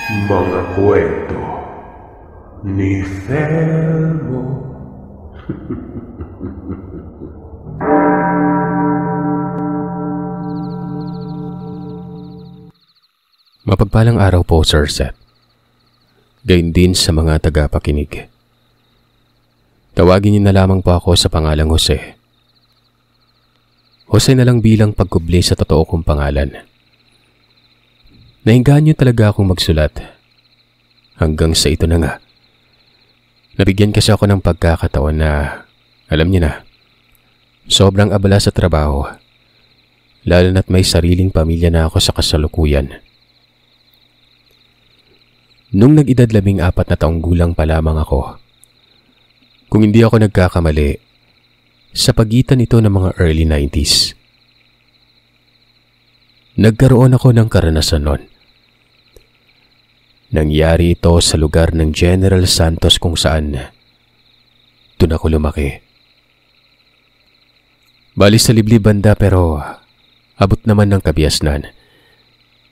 Mga kwento ni Thelmo. Mapagpalang araw po, Sir Seth. Gayon din sa mga tagapakinig. Tawagin niyo na lamang po ako sa pangalang Jose. Jose na lang bilang pagkubli sa totoo kong pangalan. Naingahan niyo talaga akong magsulat. Hanggang sa ito na nga. Nabigyan kasi ako ng pagkakataon na, alam niyo na, sobrang abala sa trabaho. Lalo na't may sariling pamilya na ako sa kasalukuyan. Nung nag-edad 14 na taong gulang pa lamang ako, kung hindi ako nagkakamali, sa pagitan ito ng mga early 90s. Nagkaroon ako ng karanasan nun. Nangyari ito sa lugar ng General Santos kung saan doon ako lumaki. Bali sa liblib banda pero abot naman ng kabiasnan.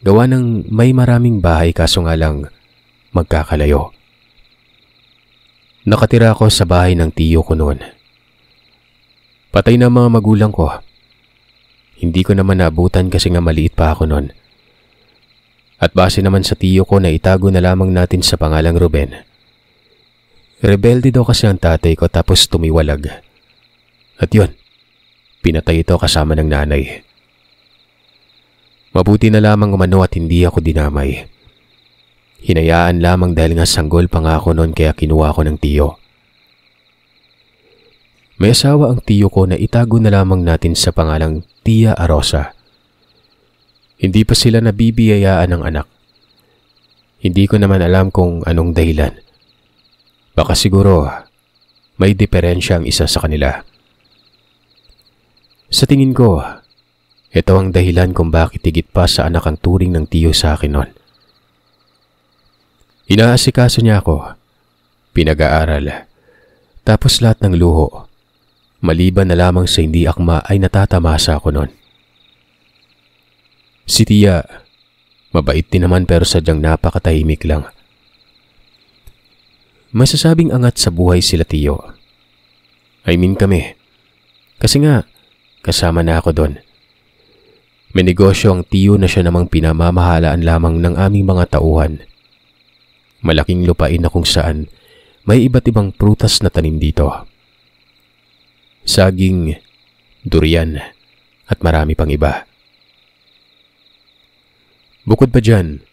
Gawa ng may maraming bahay kaso nga lang magkakalayo. Nakatira ako sa bahay ng tiyo ko noon. Patay na mga magulang ko. Hindi ko naman naabutan kasi nga maliit pa ako noon. At base naman sa tiyo ko na itago na lamang natin sa pangalang Ruben. Rebelde daw kasi ang tatay ko tapos tumiwalag. At yun, pinatay ito kasama ng nanay. Mabuti na lamang umano at hindi ako dinamay. Hinayaan lamang dahil nga sanggol pa nga ako noon kaya kinuha ko ng tiyo. May asawa ang tiyo ko na itago na lamang natin sa pangalang Tia Arosa. Hindi pa sila nabibiyayaan ng anak. Hindi ko naman alam kung anong dahilan. Baka siguro may diferensya ang isa sa kanila. Sa tingin ko, ito ang dahilan kung bakit higit pa sa anak ang turing ng tiyo sa akin noon. Inaasikaso niya ako, pinag-aaral, tapos lahat ng luho. Maliban na lamang sa hindi akma ay natatamasa ako noon. Si Tia, mabait din naman pero sadyang napakatahimik lang. Masasabing angat sa buhay sila tiyo. I mean kami. Kasi nga, kasama na ako doon. May negosyo ang tiyo na siya namang pinamamahalaan lamang ng aming mga tauhan. Malaking lupain na kung saan may iba't ibang prutas na tanim dito. Saging, durian, at marami pang iba. Bukod pa dyan,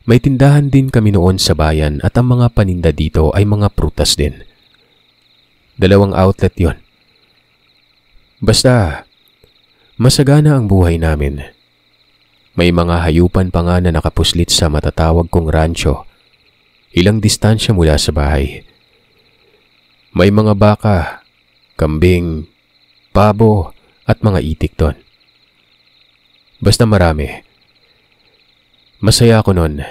may tindahan din kami noon sa bayan at ang mga paninda dito ay mga prutas din. 2 outlet yon. Basta, masagana ang buhay namin. May mga hayupan pa nga na nakapuslit sa matatawag kong rancho. Ilang distansya mula sa bahay. May mga baka, kambing, pabo at mga itik doon. Basta marami. Masaya ako noon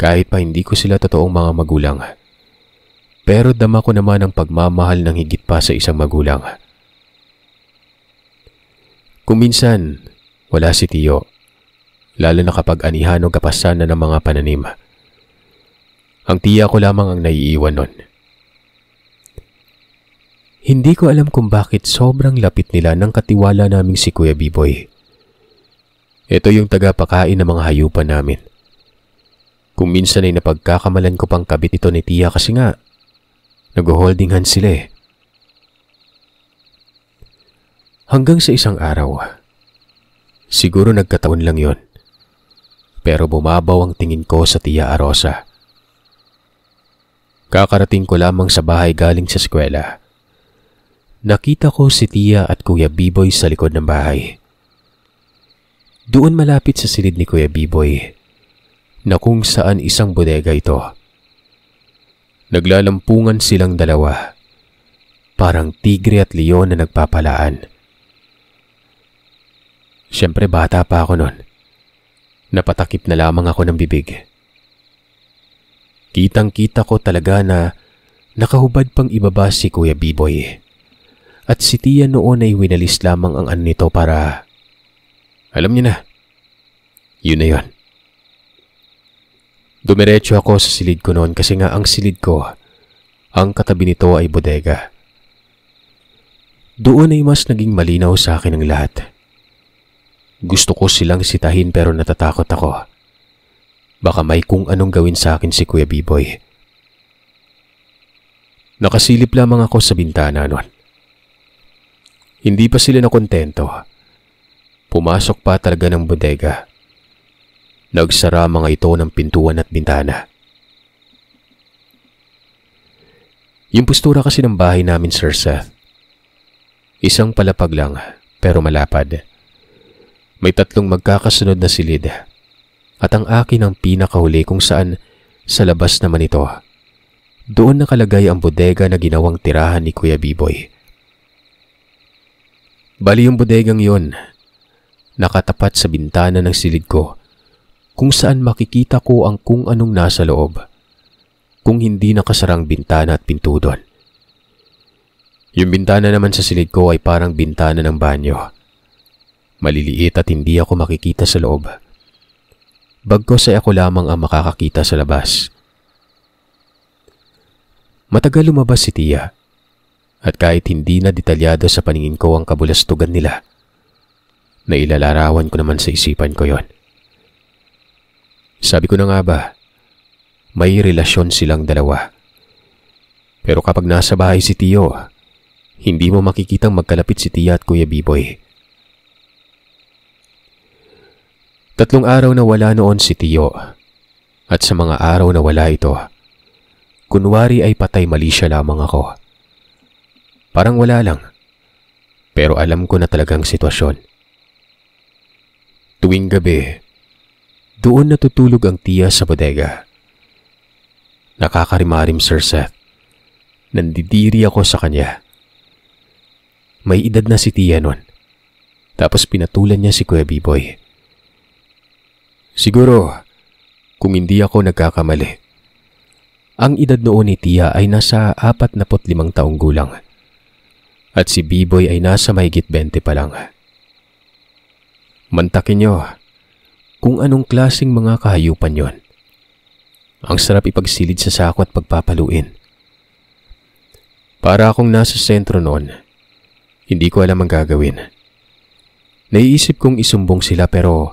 kahit pa hindi ko sila totoong mga magulang. Pero dama ko naman ang pagmamahal ng higit pa sa isang magulang. Kung minsan, wala si tiyo. Lalo na kapag anihan o kapasan na ng mga pananim. Ang tiya ko lamang ang naiiwan nun. Hindi ko alam kung bakit sobrang lapit nila ng katiwala naming si Kuya Biboy. Ito yung tagapakain ng mga hayupan namin. Kung minsan ay napagkakamalan ko pang kabit ito ni tiya kasi nga, nag-holding hands sila eh. Hanggang sa isang araw, siguro nagkataon lang yon. Pero bumabaw ang tingin ko sa Tia Arosa. Kakarating ko lamang sa bahay galing sa eskwela. Nakita ko si Tia at Kuya Biboy sa likod ng bahay. Doon malapit sa silid ni Kuya Biboy, na kung saan isang bodega ito. Naglalampungan silang dalawa, parang tigre at leon na nagpapalaan. Siyempre bata pa ako noon. Napatakip na lamang ako ng bibig. Kitang-kita ko talaga na nakahubad pang ibaba si Kuya Biboy. At si Tia noon ay winalis lamang ang ano nito para, alam niyo na, yun na yun. Dumiretso ako sa silid ko noon kasi nga ang silid ko, ang katabi nito ay bodega. Doon ay mas naging malinaw sa akin ang lahat. Gusto ko silang sitahin pero natatakot ako. Baka may kung anong gawin sa akin si Kuya Biboy. Nakasilip lamang ako sa bintana noon. Hindi pa sila nakontento. Pumasok pa talaga ng bodega. Nagsara mga ito ng pintuan at bintana. Yung postura kasi ng bahay namin, Sir Seth. Isang palapag lang, pero malapad. May 3 magkakasunod na silid. At ang akin ang pinakahuli kung saan sa labas naman ito. Doon nakalagay ang bodega na ginawang tirahan ni Kuya Biboy. Bali yung bodegang yon, nakatapat sa bintana ng silid ko, kung saan makikita ko ang kung anong nasa loob, kung hindi nakasarang bintana at pinto doon. Yung bintana naman sa silid ko ay parang bintana ng banyo. Maliliit at hindi ako makikita sa loob. Bagkos ay ako lamang ang makakakita sa labas. Matagal lumabas si Tia. At kahit hindi na detalyado sa paningin ko ang kabulastugan nila, nailalarawan ko naman sa isipan ko yon. Sabi ko na nga ba, may relasyon silang dalawa. Pero kapag nasa bahay si Tio, hindi mo makikitang magkalapit si Tia at Kuya Biboy. 3 araw na wala noon si Tio, at sa mga araw na wala ito, kunwari ay patay mali siya lamang ako. Parang wala lang, pero alam ko na talagang sitwasyon. Tuwing gabi, doon natutulog ang Tia sa bodega. Nakakarimarim, Sir Seth. Nandidiri ako sa kanya. May edad na si Tia nun, tapos pinatulan niya si Kuya Biboy. Siguro, kung hindi ako nagkakamali, ang edad noon ni Tia ay nasa 45 taong gulang. At si Biboy ay nasa mahigit 20 pa lang. Mantakin nyo kung anong klaseng mga kahayupan yon. Ang sarap ipagsilid sa sako at pagpapaluin. Para akong nasa sentro noon, hindi ko alam ang gagawin. Naiisip kong isumbong sila pero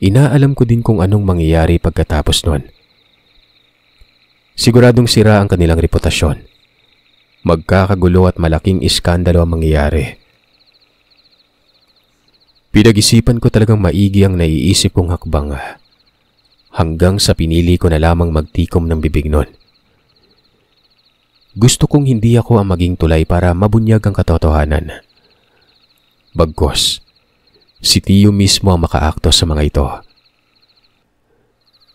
inaalam ko din kung anong mangyayari pagkatapos noon. Siguradong sira ang kanilang reputasyon. Magkakagulo at malaking iskandalo ang mangyayari. Pinag-isipan ko talagang maigi ang naiisip kong hakbang hanggang sa pinili ko na lamang magtikom ng bibig nun. Gusto kong hindi ako ang maging tulay para mabunyag ang katotohanan. Bagkos, si Tio mismo ang makaakto sa mga ito.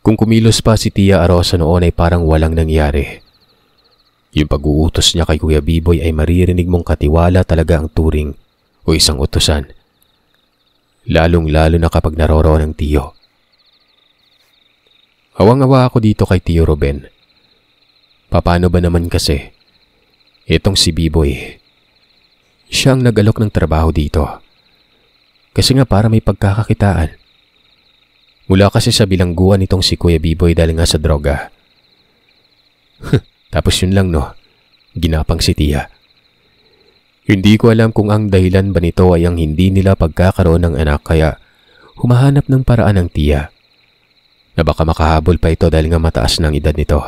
Kung kumilos pa si Tia Arosa noon ay parang walang nangyari. Yung pag-uutos niya kay Kuya Biboy ay maririnig mong katiwala talaga ang turing o isang utusan. Lalong-lalo na kapag naroroon ang Tio. Awang-awa ako dito kay Tio Ruben. Paano ba naman kasi? Itong si Biboy. Siya ang nag-alok ng trabaho dito. Kasi nga para may pagkakakitaan. Mula kasi sa bilangguan itong si Kuya Biboy dahil nga sa droga. Tapos yun lang no, ginapang si Tia. Hindi ko alam kung ang dahilan ba nito ay ang hindi nila pagkakaroon ng anak kaya humahanap ng paraan ng Tia na baka makahabol pa ito dahil nga mataas ng edad nito.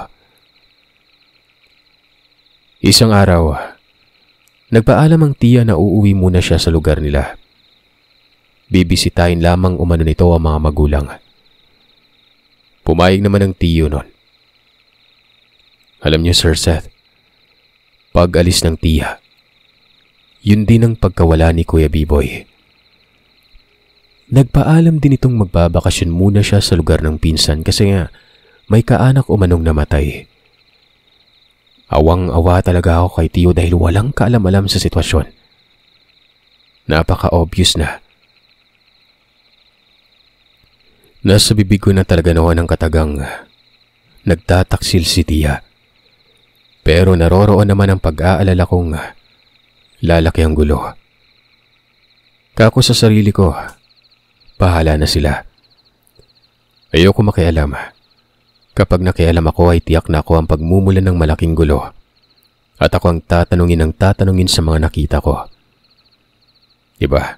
Isang araw, nagpaalam ang Tia na uuwi muna siya sa lugar nila. Bibisitahin lamang umano nito ang mga magulang. Pumayag naman ang Tio nun. Alam niyo, Sir Seth, pag alis ng Tia, yun din ang pagkawala ni Kuya Biboy. Nagpaalam din itong magbabakasyon muna siya sa lugar ng pinsan kasi nga may kaanak umanong namatay. Awang-awa talaga ako kay Tio dahil walang kaalam-alam sa sitwasyon. Napaka-obvious na. Nasa bibig ko na talaga noon ang katagang nagtataksil si Tia. Pero naroroon naman ang pag-aalala kong lalaki ang gulo. Kako sa sarili ko, bahala na sila. Ayoko makialam. Kapag nakialam ako ay tiyak na ako ang pagmumulan ng malaking gulo at ako ang tatanungin sa mga nakita ko. Diba?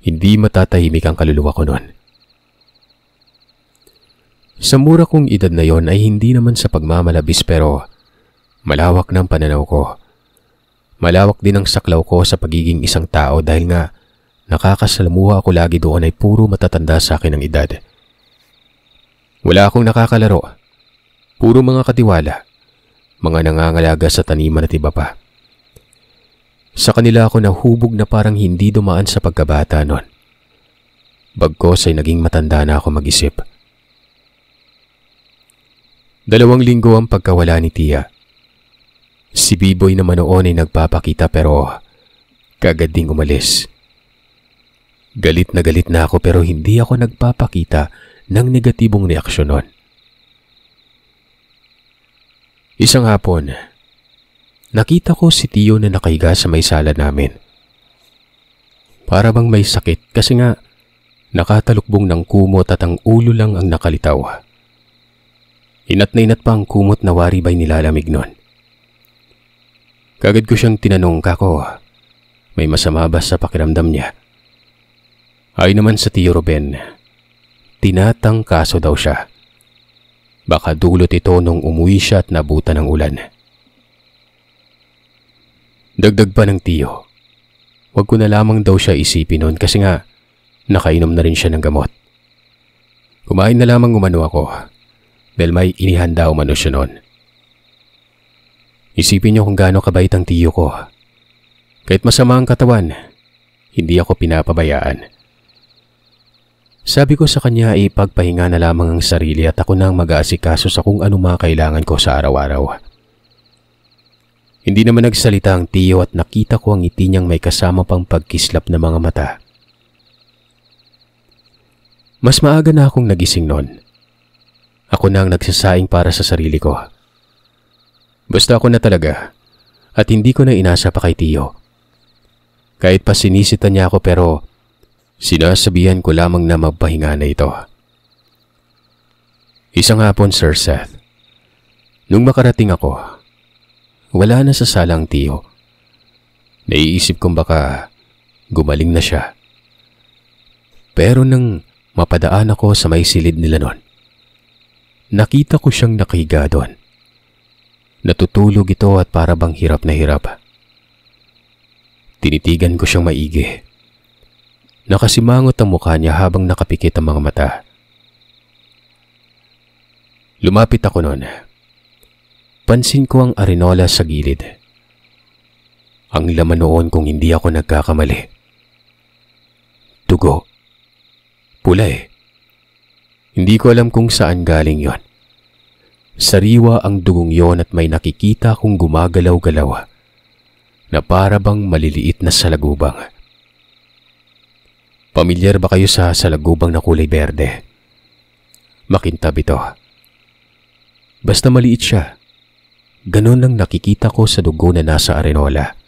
Hindi matatahimik ang kaluluwa ko noon. Sa mura kong edad na yon ay hindi naman sa pagmamalabis pero malawak ng pananaw ko. Malawak din ang saklaw ko sa pagiging isang tao dahil nga nakakasalamuha ako lagi doon ay puro matatanda sa akin ang edad. Wala akong nakakalaro. Puro mga katiwala. Mga nangangalaga sa taniman at iba pa. Sa kanila ako nahubog na parang hindi dumaan sa pagkabata noon. Bagkos ay naging matanda na ako mag-isip. 2 linggo ang pagkawala ni Tia. Si Biboy naman noon ay nagpapakita pero kagad ding umalis. Galit na ako pero hindi ako nagpapakita ng negatibong reaksyon nun. Isang hapon, nakita ko si Tio na nakahiga sa may sala namin. Para bang may sakit kasi nga nakatalukbong ng kumot at ang ulo lang ang nakalitaw. Inat na inat pa ang kumot na wari ba'y nilalamig nun. Kagad ko siyang tinanong, "Kako, may masama ba sa pakiramdam niya?" Ay naman sa Tio Ruben, tinatangkaso daw siya. Baka dulot ito nung umuwi siya at nabutan ng ulan. Dagdag pa ng Tio, wag ko na lamang daw siya isipin nun kasi nga nakainom na rin siya ng gamot. Kumain na lamang umano ako dahil may inihanda umano siya nun. Isipin niyo kung gaano kabait ang Tio ko. Kahit masama ang katawan, hindi ako pinapabayaan. Sabi ko sa kanya ay ipagpahinga na lamang ang sarili at ako na ang mag-aasikaso sa kung ano mga kailangan ko sa araw-araw. Hindi naman nagsalita ang Tio at nakita ko ang ngiti niyang may kasama pang pagkislap na mga mata. Mas maaga na akong nagising noon. Ako na ang nagsasaing para sa sarili ko. Basta ako na talaga at hindi ko na inasa pa kay Tio. Kahit pa sinisita niya ako pero sinasabihan ko lamang na magpahinga na ito. Isang hapon, Sir Seth, nung makarating ako, wala na sa sala ang Tio. Naiisip kong baka gumaling na siya. Pero nang mapadaan ako sa may silid nila noon, nakita ko siyang nakahiga doon. Natutulog ito at para bang hirap na hirap. Tinitigan ko siyang maigi. Nakasimangot ang mukha niya habang nakapikit ang mga mata. Lumapit ako noon. Pansin ko ang arenola sa gilid. Ang laman noon kung hindi ako nagkakamali. Dugo. Pula eh. Hindi ko alam kung saan galing yon. Sariwa ang dugong yon at may nakikita kong gumagalaw-galaw na para bang maliliit na salagubang. Pamilyar ba kayo sa salagubang na kulay berde? Makintab ito. Basta maliit siya. Ganon lang nakikita ko sa dugo na nasa arenola.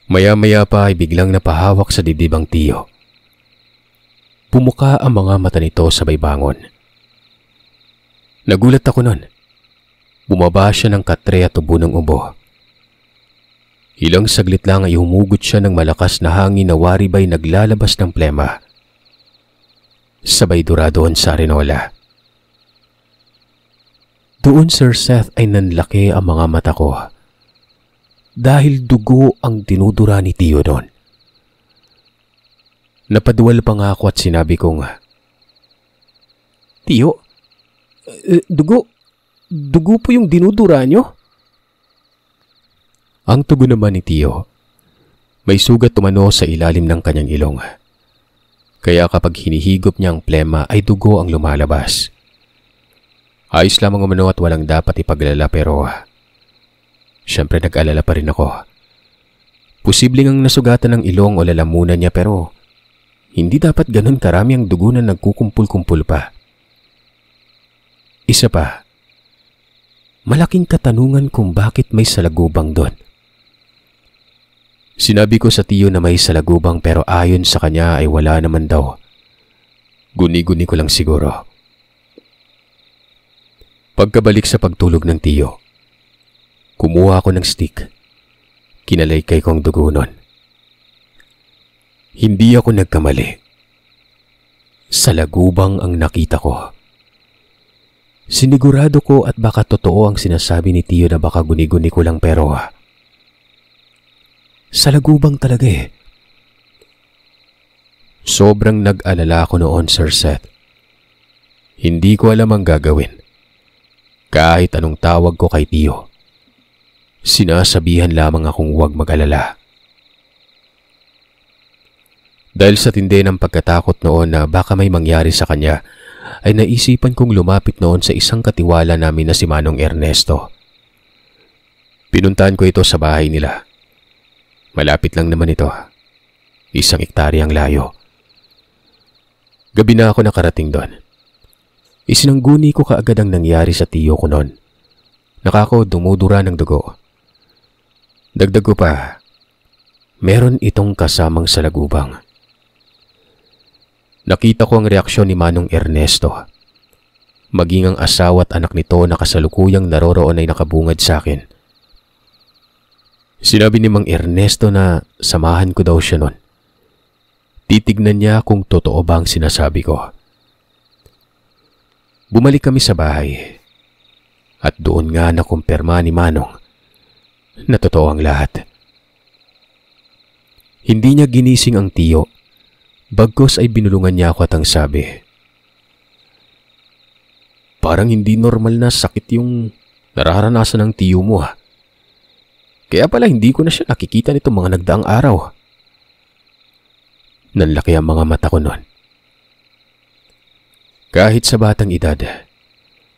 Maya-maya pa ay biglang napahawak sa dibdib ang Tio. Pumuka ang mga mata nito sabay bangon. Nagulat ako nun. Bumaba siya ng katre at tubo ng ubo. Ilang saglit lang ay humugot siya ng malakas na hangin na wari ba'y naglalabas ng plema. Sabay dura doon sa arenola. Doon, Sir Seth, ay nanlaki ang mga mata ko. Dahil dugo ang dinudura ni Tio doon. Napaduwal pa nga ako at sinabi kong, "Tio, dugo po yung dinudura nyo?" Ang tugon naman ni Tio, may sugat tumano sa ilalim ng kanyang ilong. Kaya kapag hinihigop niya ang plema ay dugo ang lumalabas. Ayos lamang umano at walang dapat ipaglala pero syempre nag-alala pa rin ako. Posibleng ang nasugatan ng ilong o lalamunan niya pero hindi dapat ganun karami ang dugo na nagkukumpul-kumpul pa. Isa pa, malaking katanungan kung bakit may salagubang doon. Sinabi ko sa Tio na may salagubang pero ayon sa kanya ay wala naman daw. Guni-guni ko lang siguro. Pagkabalik sa pagtulog ng tiyo, kumuha ako ng stick. Kinalaykay kong dugo nun. Hindi ako nagkamali. Salagubang ang nakita ko. Sinigurado ko at baka totoo ang sinasabi ni tiyo na baka guni-guni ko lang pero salagubang talaga eh. Sobrang nag-alala ako noon, Sir Seth. Hindi ko alam ang gagawin. Kahit anong tawag ko kay tiyo, sinasabihan lamang akong huwag mag-alala. Dahil sa tindi ng pagkatakot noon na baka may mangyari sa kanya, ay naisipan kong lumapit noon sa isang katiwala namin na si Manong Ernesto. Pinuntahan ko ito sa bahay nila. Malapit lang naman ito. 1 hektaryang layo. Gabi na ako nakarating doon. Isinangguni ko kaagad ang nangyari sa tiyo ko noon. Nakako dumudura ng dugo. Dagdag ko pa, meron itong kasamang salagubang. Nakita ko ang reaksyon ni Manong Ernesto. Maging ang asawa at anak nito na kasalukuyang naroroon ay nakabungad sa akin. Sinabi ni Mang Ernesto na samahan ko daw siya noon. Titignan niya kung totoo ba ang sinasabi ko. Bumalik kami sa bahay at doon nga nakumpirma ni Manong na totoo ang lahat. Hindi niya ginising ang tiyo, bagkos ay binulungan niya ako at ang sabi, "Parang hindi normal na sakit yung nararanasan ng tiyo mo ha. Kaya pala hindi ko na siya nakikita nito mga nagdaang araw." Nanlaki ang mga mata ko noon. Kahit sa batang edad,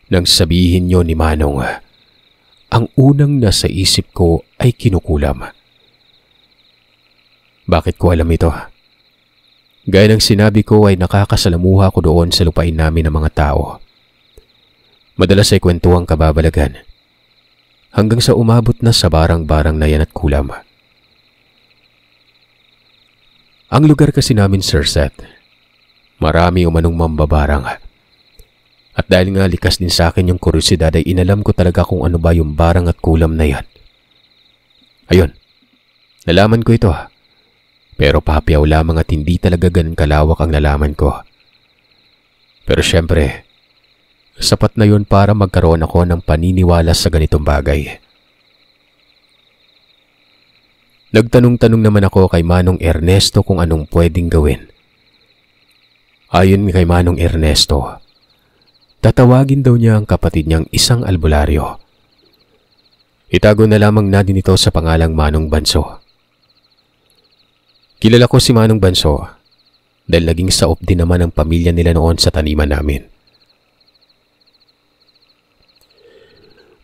nang sabihin niyo ni Manong, ang unang nasa isip ko ay kinukulam. Bakit ko alam ito? Gaya ng sinabi ko ay nakakasalamuha ko doon sa lupain namin ng mga tao. Madalas ay kwentuhang kababalagan. Hanggang sa umabot na sa barang-barang na yan at kulam. Ang lugar kasi namin, Sir Seth, marami umanong mambabarang. At dahil nga likas din sa akin yung kuryosidad ay inalam ko talaga kung ano ba yung barang at kulam na yan. Ayun, nalaman ko ito. Pero papiyaw lamang at hindi talaga ganun kalawak ang nalaman ko. Pero syempre, sapat na yun para magkaroon ako ng paniniwala sa ganitong bagay. Nagtanong-tanong naman ako kay Manong Ernesto kung anong pwedeng gawin. Ayon kay Manong Ernesto, tatawagin daw niya ang kapatid niyang isang albularyo. Itago na lamang natin ito sa pangalang Manong Banso. Kilala ko si Manong Banso dahil naging saop din naman ang pamilya nila noon sa taniman namin.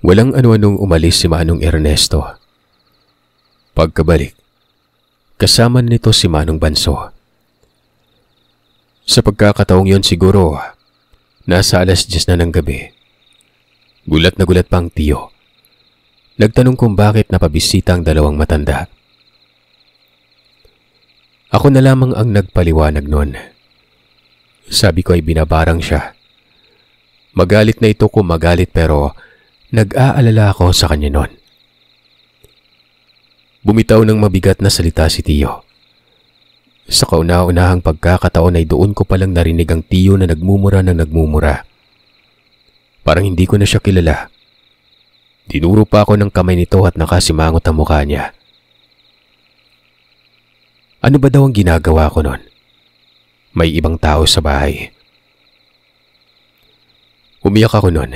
Walang ano-anong umalis si Manong Ernesto. Pagkabalik, kasama nito si Manong Banso. Sa pagkakataong yon siguro, nasa 10:00 na ng gabi. Gulat na gulat pa ang tiyo. Nagtanong kung bakit napabisita ang dalawang matanda. Ako na lamang ang nagpaliwanag noon. Sabi ko ay binabarang siya. Magalit na ito kung magalit pero nag-aalala ako sa kanya noon. Bumitaw ng mabigat na salita si tiyo. Sa kauna-unahang pagkakataon ay doon ko palang narinig ang tiyo na nagmumura ng nagmumura. Parang hindi ko na siya kilala. Dinuro pa ako ng kamay nito at nakasimangot ang mukha niya. Ano ba daw ang ginagawa ko noon? May ibang tao sa bahay. Umiyak ako noon.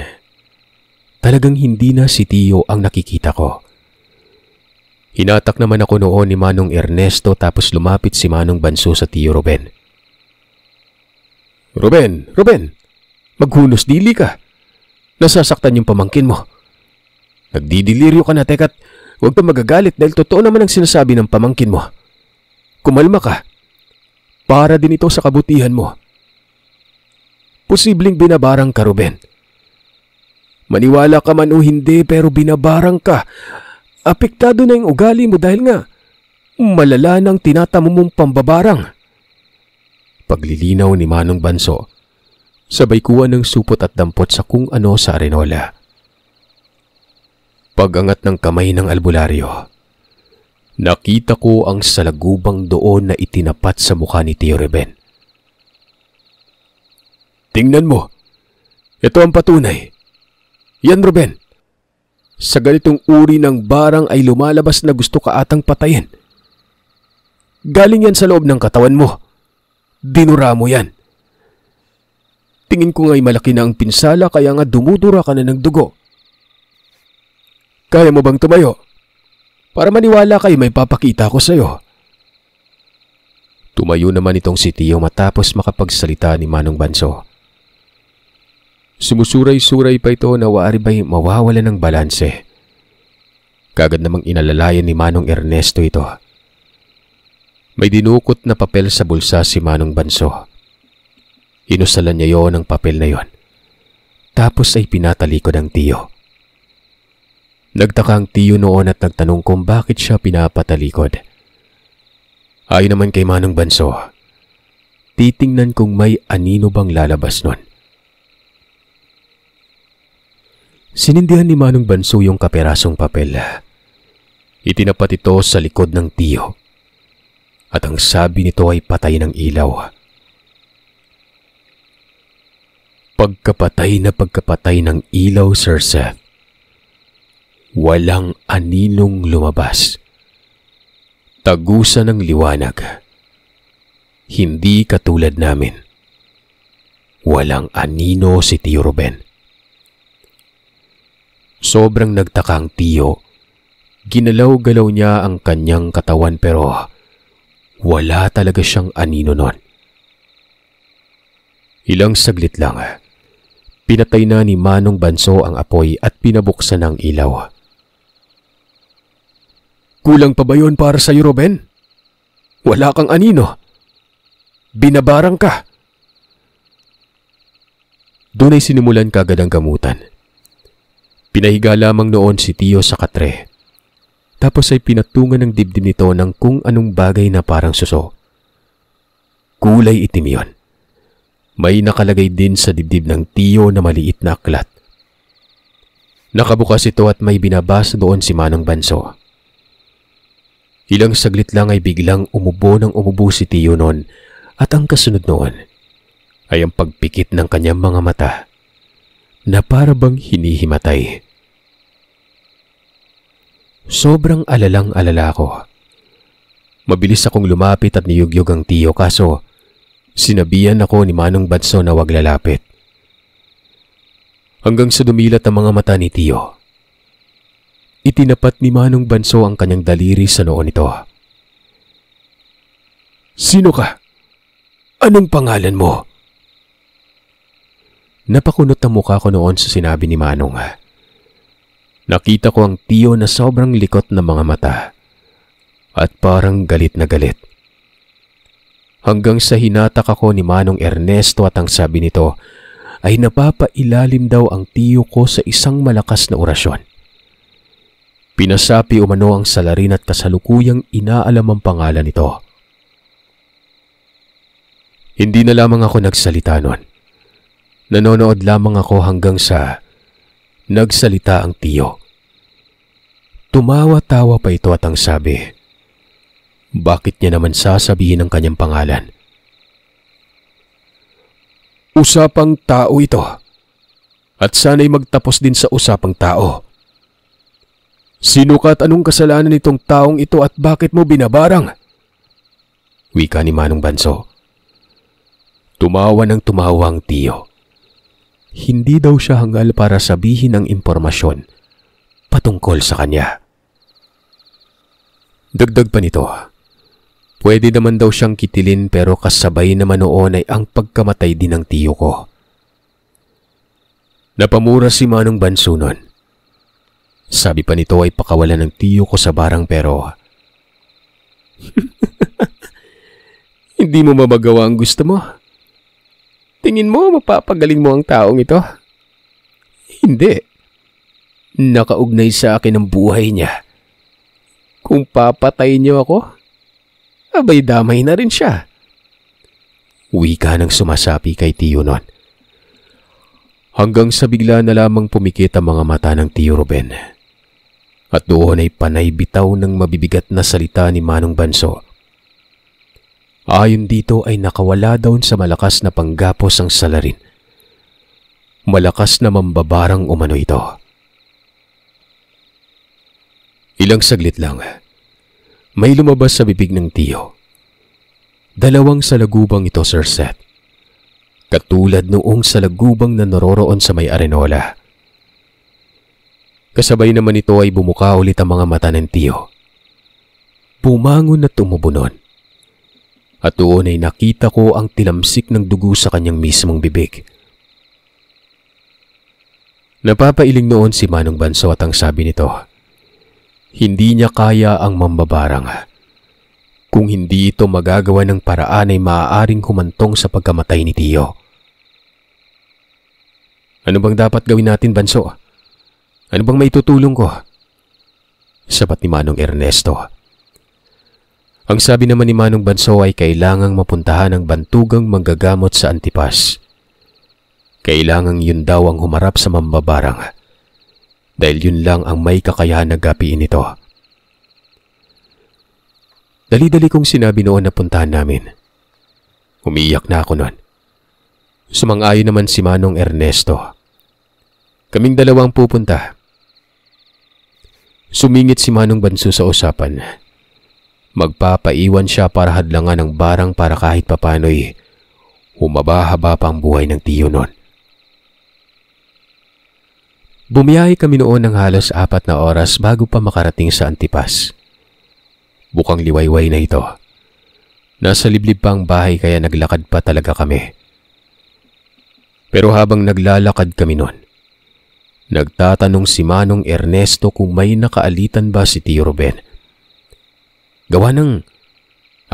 Talagang hindi na si tiyo ang nakikita ko. Hinatak naman ako noon ni Manong Ernesto tapos lumapit si Manong Banso sa tiyo Ruben. Ruben! Maghunos dili ka. Nasasaktan yung pamangkin mo. Nagdidiliryo ka na, teka't huwag ka magagalit dahil totoo naman ang sinasabi ng pamangkin mo. Kumalma ka. Para din ito sa kabutihan mo. Posibleng binabarang ka, Ruben. Maniwala ka man o hindi pero binabarang ka. Apektado na yung ugali mo dahil nga malala ng tinatamo mong pambabarang. Paglilinaw ni Manong Banso, Sabay kuha ng supot at dampot sa kung ano sa arenola. Pag-angat ng kamay ng albularyo, nakita ko ang salagubang doon na itinapat sa mukha ni Tio Ruben. Tingnan mo, ito ang patunay. Yan, Ruben. Sa ganitong uri ng barang ay lumalabas na gusto ka atang patayin. Galing yan sa loob ng katawan mo. Dinura mo yan. Tingin ko nga'y malaki na ang pinsala kaya nga dumudura ka na ng dugo. Kaya mo bang tumayo? Para maniwala kayo may papakita ko sa'yo. Tumayo naman itong si Tio matapos makapagsalita ni Manong Banso. Sumusuray-suray pa ito na waari ba'y mawawala ng balanse. Kagad namang inalalayan ni Manong Ernesto ito. May dinukot na papel sa bulsa si Manong Banso. Inusalan niya yon ang papel na yon. Tapos ay pinatalikod ang Tio. Nagtaka ang Tio noon at nagtanong kung bakit siya pinapatalikod. Ayon naman kay Manong Banso, titingnan kung may anino bang lalabas nun. Sinindihan ni Manong Banso yung kaperasong papel. Itinapat ito sa likod ng Tio. At ang sabi nito ay patay ng ilaw. Pagkapatay ng ilaw, Sir Seth. Walang aninong lumabas. Tagusan ng liwanag. Hindi katulad namin. Walang anino si Tio Ruben. Sobrang nagtaka ang Tio. Ginalaw-galaw niya ang kanyang katawan pero wala talaga siyang anino nun. Ilang saglit lang, pinatay na ni Manong Banso ang apoy at pinabuksan ang ilaw. Kulang pa ba yun para sa'yo, Ruben? Wala kang anino. Binabarang ka. Doon ay sinimulan kagad ang gamutan. Pinahiga lamang noon si Tio sa katre. Tapos ay pinatungan ng dibdib nito ng kung anong bagay na parang suso. Kulay itim yon. May nakalagay din sa dibdib ng Tio na maliit na aklat. Nakabukas ito at may binabasa doon si Manong Banso. Ilang saglit lang ay biglang umubo ng umubo si Tio noon at ang kasunod noon ay ang pagpikit ng kanyang mga mata na para bang hinihimatay. Sobrang alalang-alala ko. Mabilis akong lumapit at niyugyug ang Tio kaso sinabihan ako ni Manong Banso na wag lalapit. Hanggang sa dumilat ang mga mata ni Tio. Itinapat ni Manong Banso ang kanyang daliri sa noo nito. Sino ka? Anong pangalan mo? Napakunot ang mukha ko noon sa sinabi ni Manong. Nakita ko ang Tio na sobrang likot ng mga mata at parang galit na galit. Hanggang sa hinatak ako ni Manong Ernesto at ang sabi nito ay napapailalim daw ang Tio ko sa isang malakas na orasyon. Pinasapi umano ang salarin at kasalukuyang inaalam ang pangalan nito. Hindi na lamang ako nagsalita nun. Nanonood lamang ako hanggang sa nagsalita ang Tio. Tumawa-tawa pa ito at ang sabi, bakit niya naman sasabihin ang kanyang pangalan? Usapang tao ito. At sana'y magtapos din sa usapang tao. Sino ka at anong kasalanan nitong taong ito at bakit mo binabarang? Wika ni Manong Banso. Tumawa ng tumawa ang Tio. Hindi daw siya hangal para sabihin ang impormasyon patungkol sa kanya. Dagdag pa nito, pwede naman daw siyang kitilin pero kasabay naman noon ay ang pagkamatay din ng Tio ko. Napamura si Manong Banso nun. Sabi pa nito ay pakawalan ng Tio ko sa barang pero hindi mo mamagawa ang gusto mo. Tingin mo mapapagaling mo ang taong ito? Hindi. Nakaugnay sa akin ang buhay niya. Kung papatayin niyo ako, abay damay na rin siya. Wika ng sumasapi kay Tio nun. Hanggang sa bigla na lamang pumikit ang mga mata ng Tio Ruben. At doon ay panay bitaw ng mabibigat na salita ni Manong Banso. Ayon dito ay nakawala daw sa malakas na panggapos ang salarin. Malakas na mambabarang umano ito. Ilang saglit lang, may lumabas sa bibig ng tiyo. 2 salagubang ito, Sir Seth. Katulad noong salagubang na naroroon sa may arenola. Kasabay naman ito ay bumuka ulit ang mga mata ng tiyo. Bumangon at tumubunon. At doon ay nakita ko ang tilamsik ng dugo sa kanyang mismong bibig. Napapailing noon si Manong Banso at ang sabi nito, hindi niya kaya ang mambabarang. Kung hindi ito magagawa ng paraan ay maaaring humantong sa pagkamatay ni Tiyo. Ano bang dapat gawin natin, Banso? Ano bang maitutulong ko? Sabat ni Manong Ernesto. Ang sabi naman ni Manong Banso ay kailangang mapuntahan ang bantugang manggagamot sa Antipas. Kailangang yun daw ang humarap sa mambabarang. Dahil yun lang ang may kakayahan na gapiin ito. Dali-dali kong sinabi noon na puntahan namin. Umiiyak na ako noon. Sumang-ayon naman si Manong Ernesto. Kaming 2 pupunta. Sumingit si Manong Banso sa usapan. Magpapaiwan siya para hadlangan ng barang para kahit papano'y humaba-haba pa ang buhay ng tiyo noon. Bumiyahe kami noon ng halos 4 na oras bago pa makarating sa Antipas. Bukang liwayway na ito. Nasa liblib pa ang bahay kaya naglakad pa talaga kami. Pero habang naglalakad kami noon, nagtatanong si Manong Ernesto kung may nakaalitan ba si Tio Ruben. Gawa ng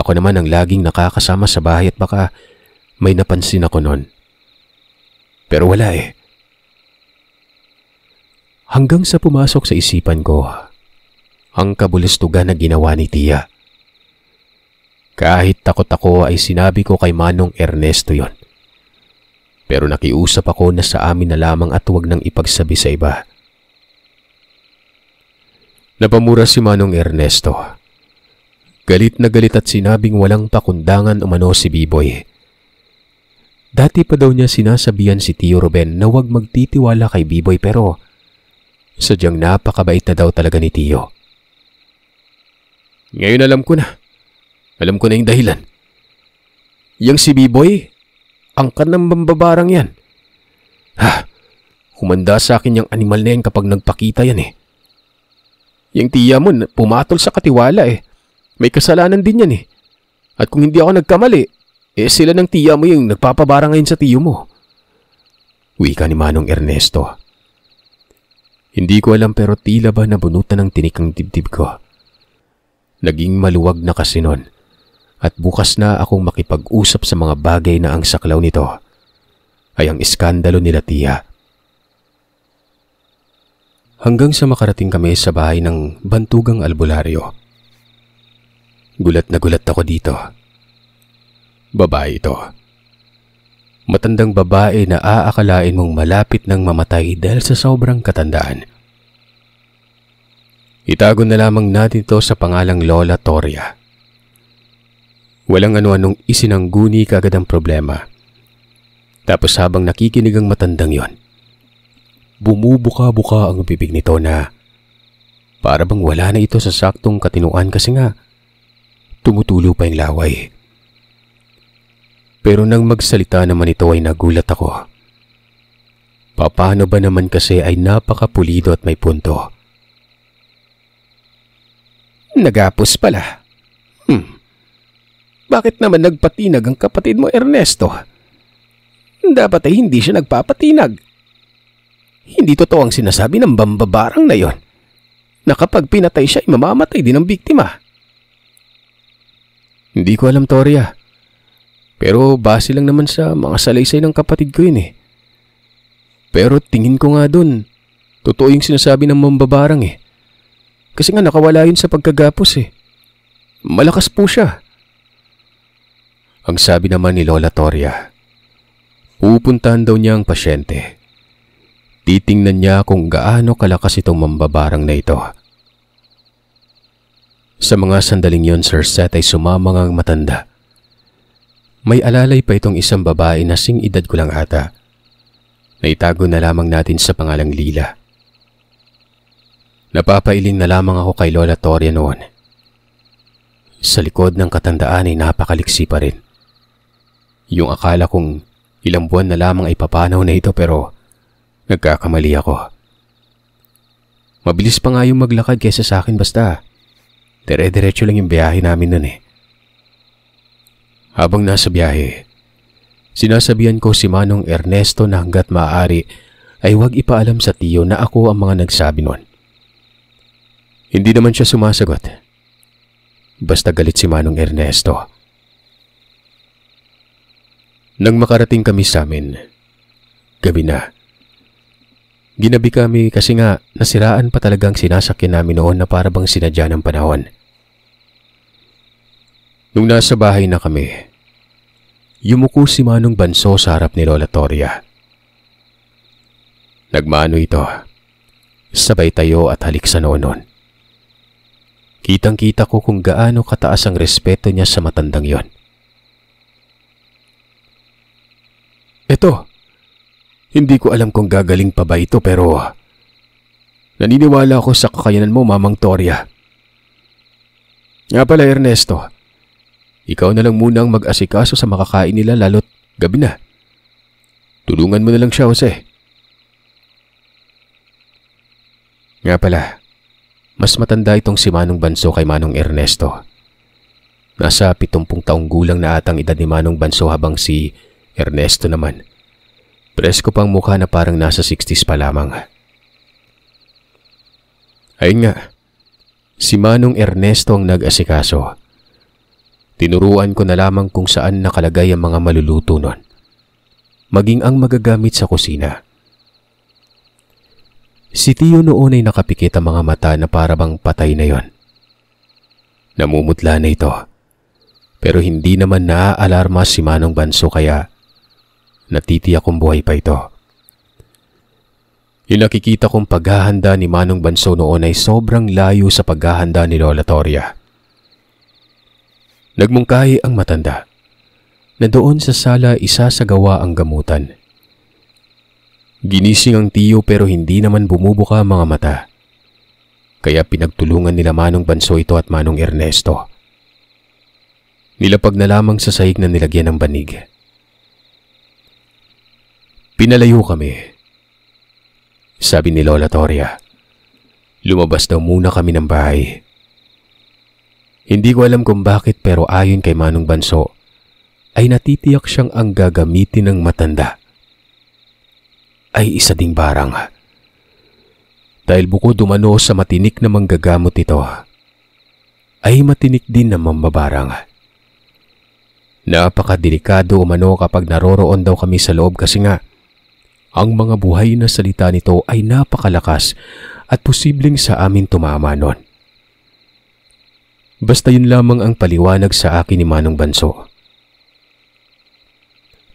ako naman ang laging nakakasama sa bahay at baka may napansin ako noon. Pero wala eh. Hanggang sa pumasok sa isipan ko ang kabulustugan na ginawa ni Tia. Kahit takot ako ay sinabi ko kay Manong Ernesto yon. Pero nakiusap ako na sa amin na lamang at huwag nang ipagsabi sa iba. Napamura si Manong Ernesto. Galit na galit at sinabing walang pakundangan umano si Biboy. Dati pa daw niya sinasabihan si Tio Ruben na huwag magtitiwala kay Biboy pero sadyang napakabait na daw talaga ni Tio. Ngayon alam ko na. Alam ko na yung dahilan. Yang si Biboy, angkan ng mambabarang yan. Humanda sa akin yung animal na yan kapag nagpakita yan eh. Yung tiya mo pumatol sa katiwala eh. May kasalanan din yan eh. At kung hindi ako nagkamali, sila ng tiya mo yung nagpapabara ngayon sa tiyo mo. Wika ni Manong Ernesto. Hindi ko alam pero tila ba nabunutan ng tinik ang dibdib ko. Naging maluwag na kasi nun. At bukas na akong makipag-usap sa mga bagay na ang saklaw nito ay ang iskandalo nila tiya. Hanggang sa makarating kami sa bahay ng bantugang albularyo. Gulat na gulat ako dito. Babae ito. Matandang babae na aakalain mong malapit ng mamatay dahil sa sobrang katandaan. Itago na lamang natin ito sa pangalang Lola Toria. Walang ano-anong isinangguni kaagad ang problema. Tapos habang nakikinig ang matandang yon, bumubuka-buka ang bibig nito na para bang wala na ito sa saktong katinuan kasi nga tumutulo pa yung laway. Pero nang magsalita naman ito ay nagulat ako. Paano ba naman kasi ay napakapulido at may punto. Nagapos pala. Bakit naman nagpatinag ang kapatid mo, Ernesto? Dapat ay hindi siya nagpapatinag. Hindi totoo ang sinasabi ng bambabarang na yon, na kapag pinatay siya ay mamamatay din ang biktima. Hindi ko alam, Toria. Pero base lang naman sa mga salaysay ng kapatid ko yun eh. Pero tingin ko nga dun, totoo yung sinasabi ng mambabarang eh. Kasi nga nakawala yun sa pagkagapos eh. Malakas po siya. Ang sabi naman ni Lola Toria, pupuntahan daw niya ang pasyente. Titingnan niya kung gaano kalakas itong mambabarang na ito. Sa mga sandaling yon, Sir Seth, ay sumamang ang matanda. May alalay pa itong isang babae na sing edad ko lang ata. Naitago na lamang natin sa pangalang Lila. Napapailing na lamang ako kay Lola Toria noon. Sa likod ng katandaan ay napakaliksi pa rin. Yung akala kong ilang buwan na lamang ay papanaw na ito, pero nagkakamali ako. Mabilis pa nga yung maglakad kaysa sa akin, basta dire-diretso lang yung biyahe namin nun eh. Habang nasa biyahe, sinasabihan ko si Manong Ernesto na hanggat maaari ay huwag ipaalam sa tiyo na ako ang mga nagsabi nun. Hindi naman siya sumasagot. Basta galit si Manong Ernesto. Nang makarating kami sa amin, gabi na. Ginabi kami kasi nga nasiraan pa talagang sinasakyan namin noon na para bang sinadya ng panahon. Nung nasa bahay na kami, yumuko si Manong Banso sa harap ni Lola Toria. Nagmano ito, sabay tayo at halik sa noon. Kitang-kita ko kung gaano kataas ang respeto niya sa matandang yon. Eto, hindi ko alam kung gagaling pa ba ito, pero naniniwala ako sa kakayanan mo, Mamang Toria. Nga pala, Ernesto, ikaw na lang muna ang mag-asikaso sa makakain nila lalo't gabi na. Tulungan mo na lang siya, Jose. Nga pala, mas matanda itong si Manong Banso kay Manong Ernesto. Nasa 70 taong gulang na atang edad ni Manong Banso, habang si Ernesto naman, presko pang mukha na parang nasa 60s pa lamang. Ayun nga, si Manong Ernesto ang nag-asikaso. Tinuruan ko na lamang kung saan nakalagay ang mga maluluto nun, maging ang magagamit sa kusina. Si Tiyo noon ay nakapikit ang mga mata na parabang patay na yon. Namumutla na ito, pero hindi naman naaalarma si Manong Banso, kaya natitiyak kong buhay pa ito. Yung nakikita kong paghahanda ni Manong Banso noon ay sobrang layo sa paghahanda ni Lola Toria. Nagmungkahi ang matanda na doon sa sala isasagawa ang gamutan. Ginising ang tiyo pero hindi naman bumubuka ang mga mata. Kaya pinagtulungan nila Manong Banso ito at Manong Ernesto. Nilapag na lamang sa sahig na nilagyan ng banig. Pinalayo kami. Sabi ni Lola Toria, lumabas daw muna kami ng bahay. Hindi ko alam kung bakit, pero ayon kay Manong Banso, ay natitiyak siyang ang gagamitin ng matanda ay isa ding barang. Dahil bukod umano sa matinik na manggagamot ito, ay matinik din na mambabarang. Napakadelikado umano kapag naroroon daw kami sa loob, kasi nga ang mga buhay na salita nito ay napakalakas at posibleng sa amin tumama nun. Basta yun lamang ang paliwanag sa akin ni Manong Banso.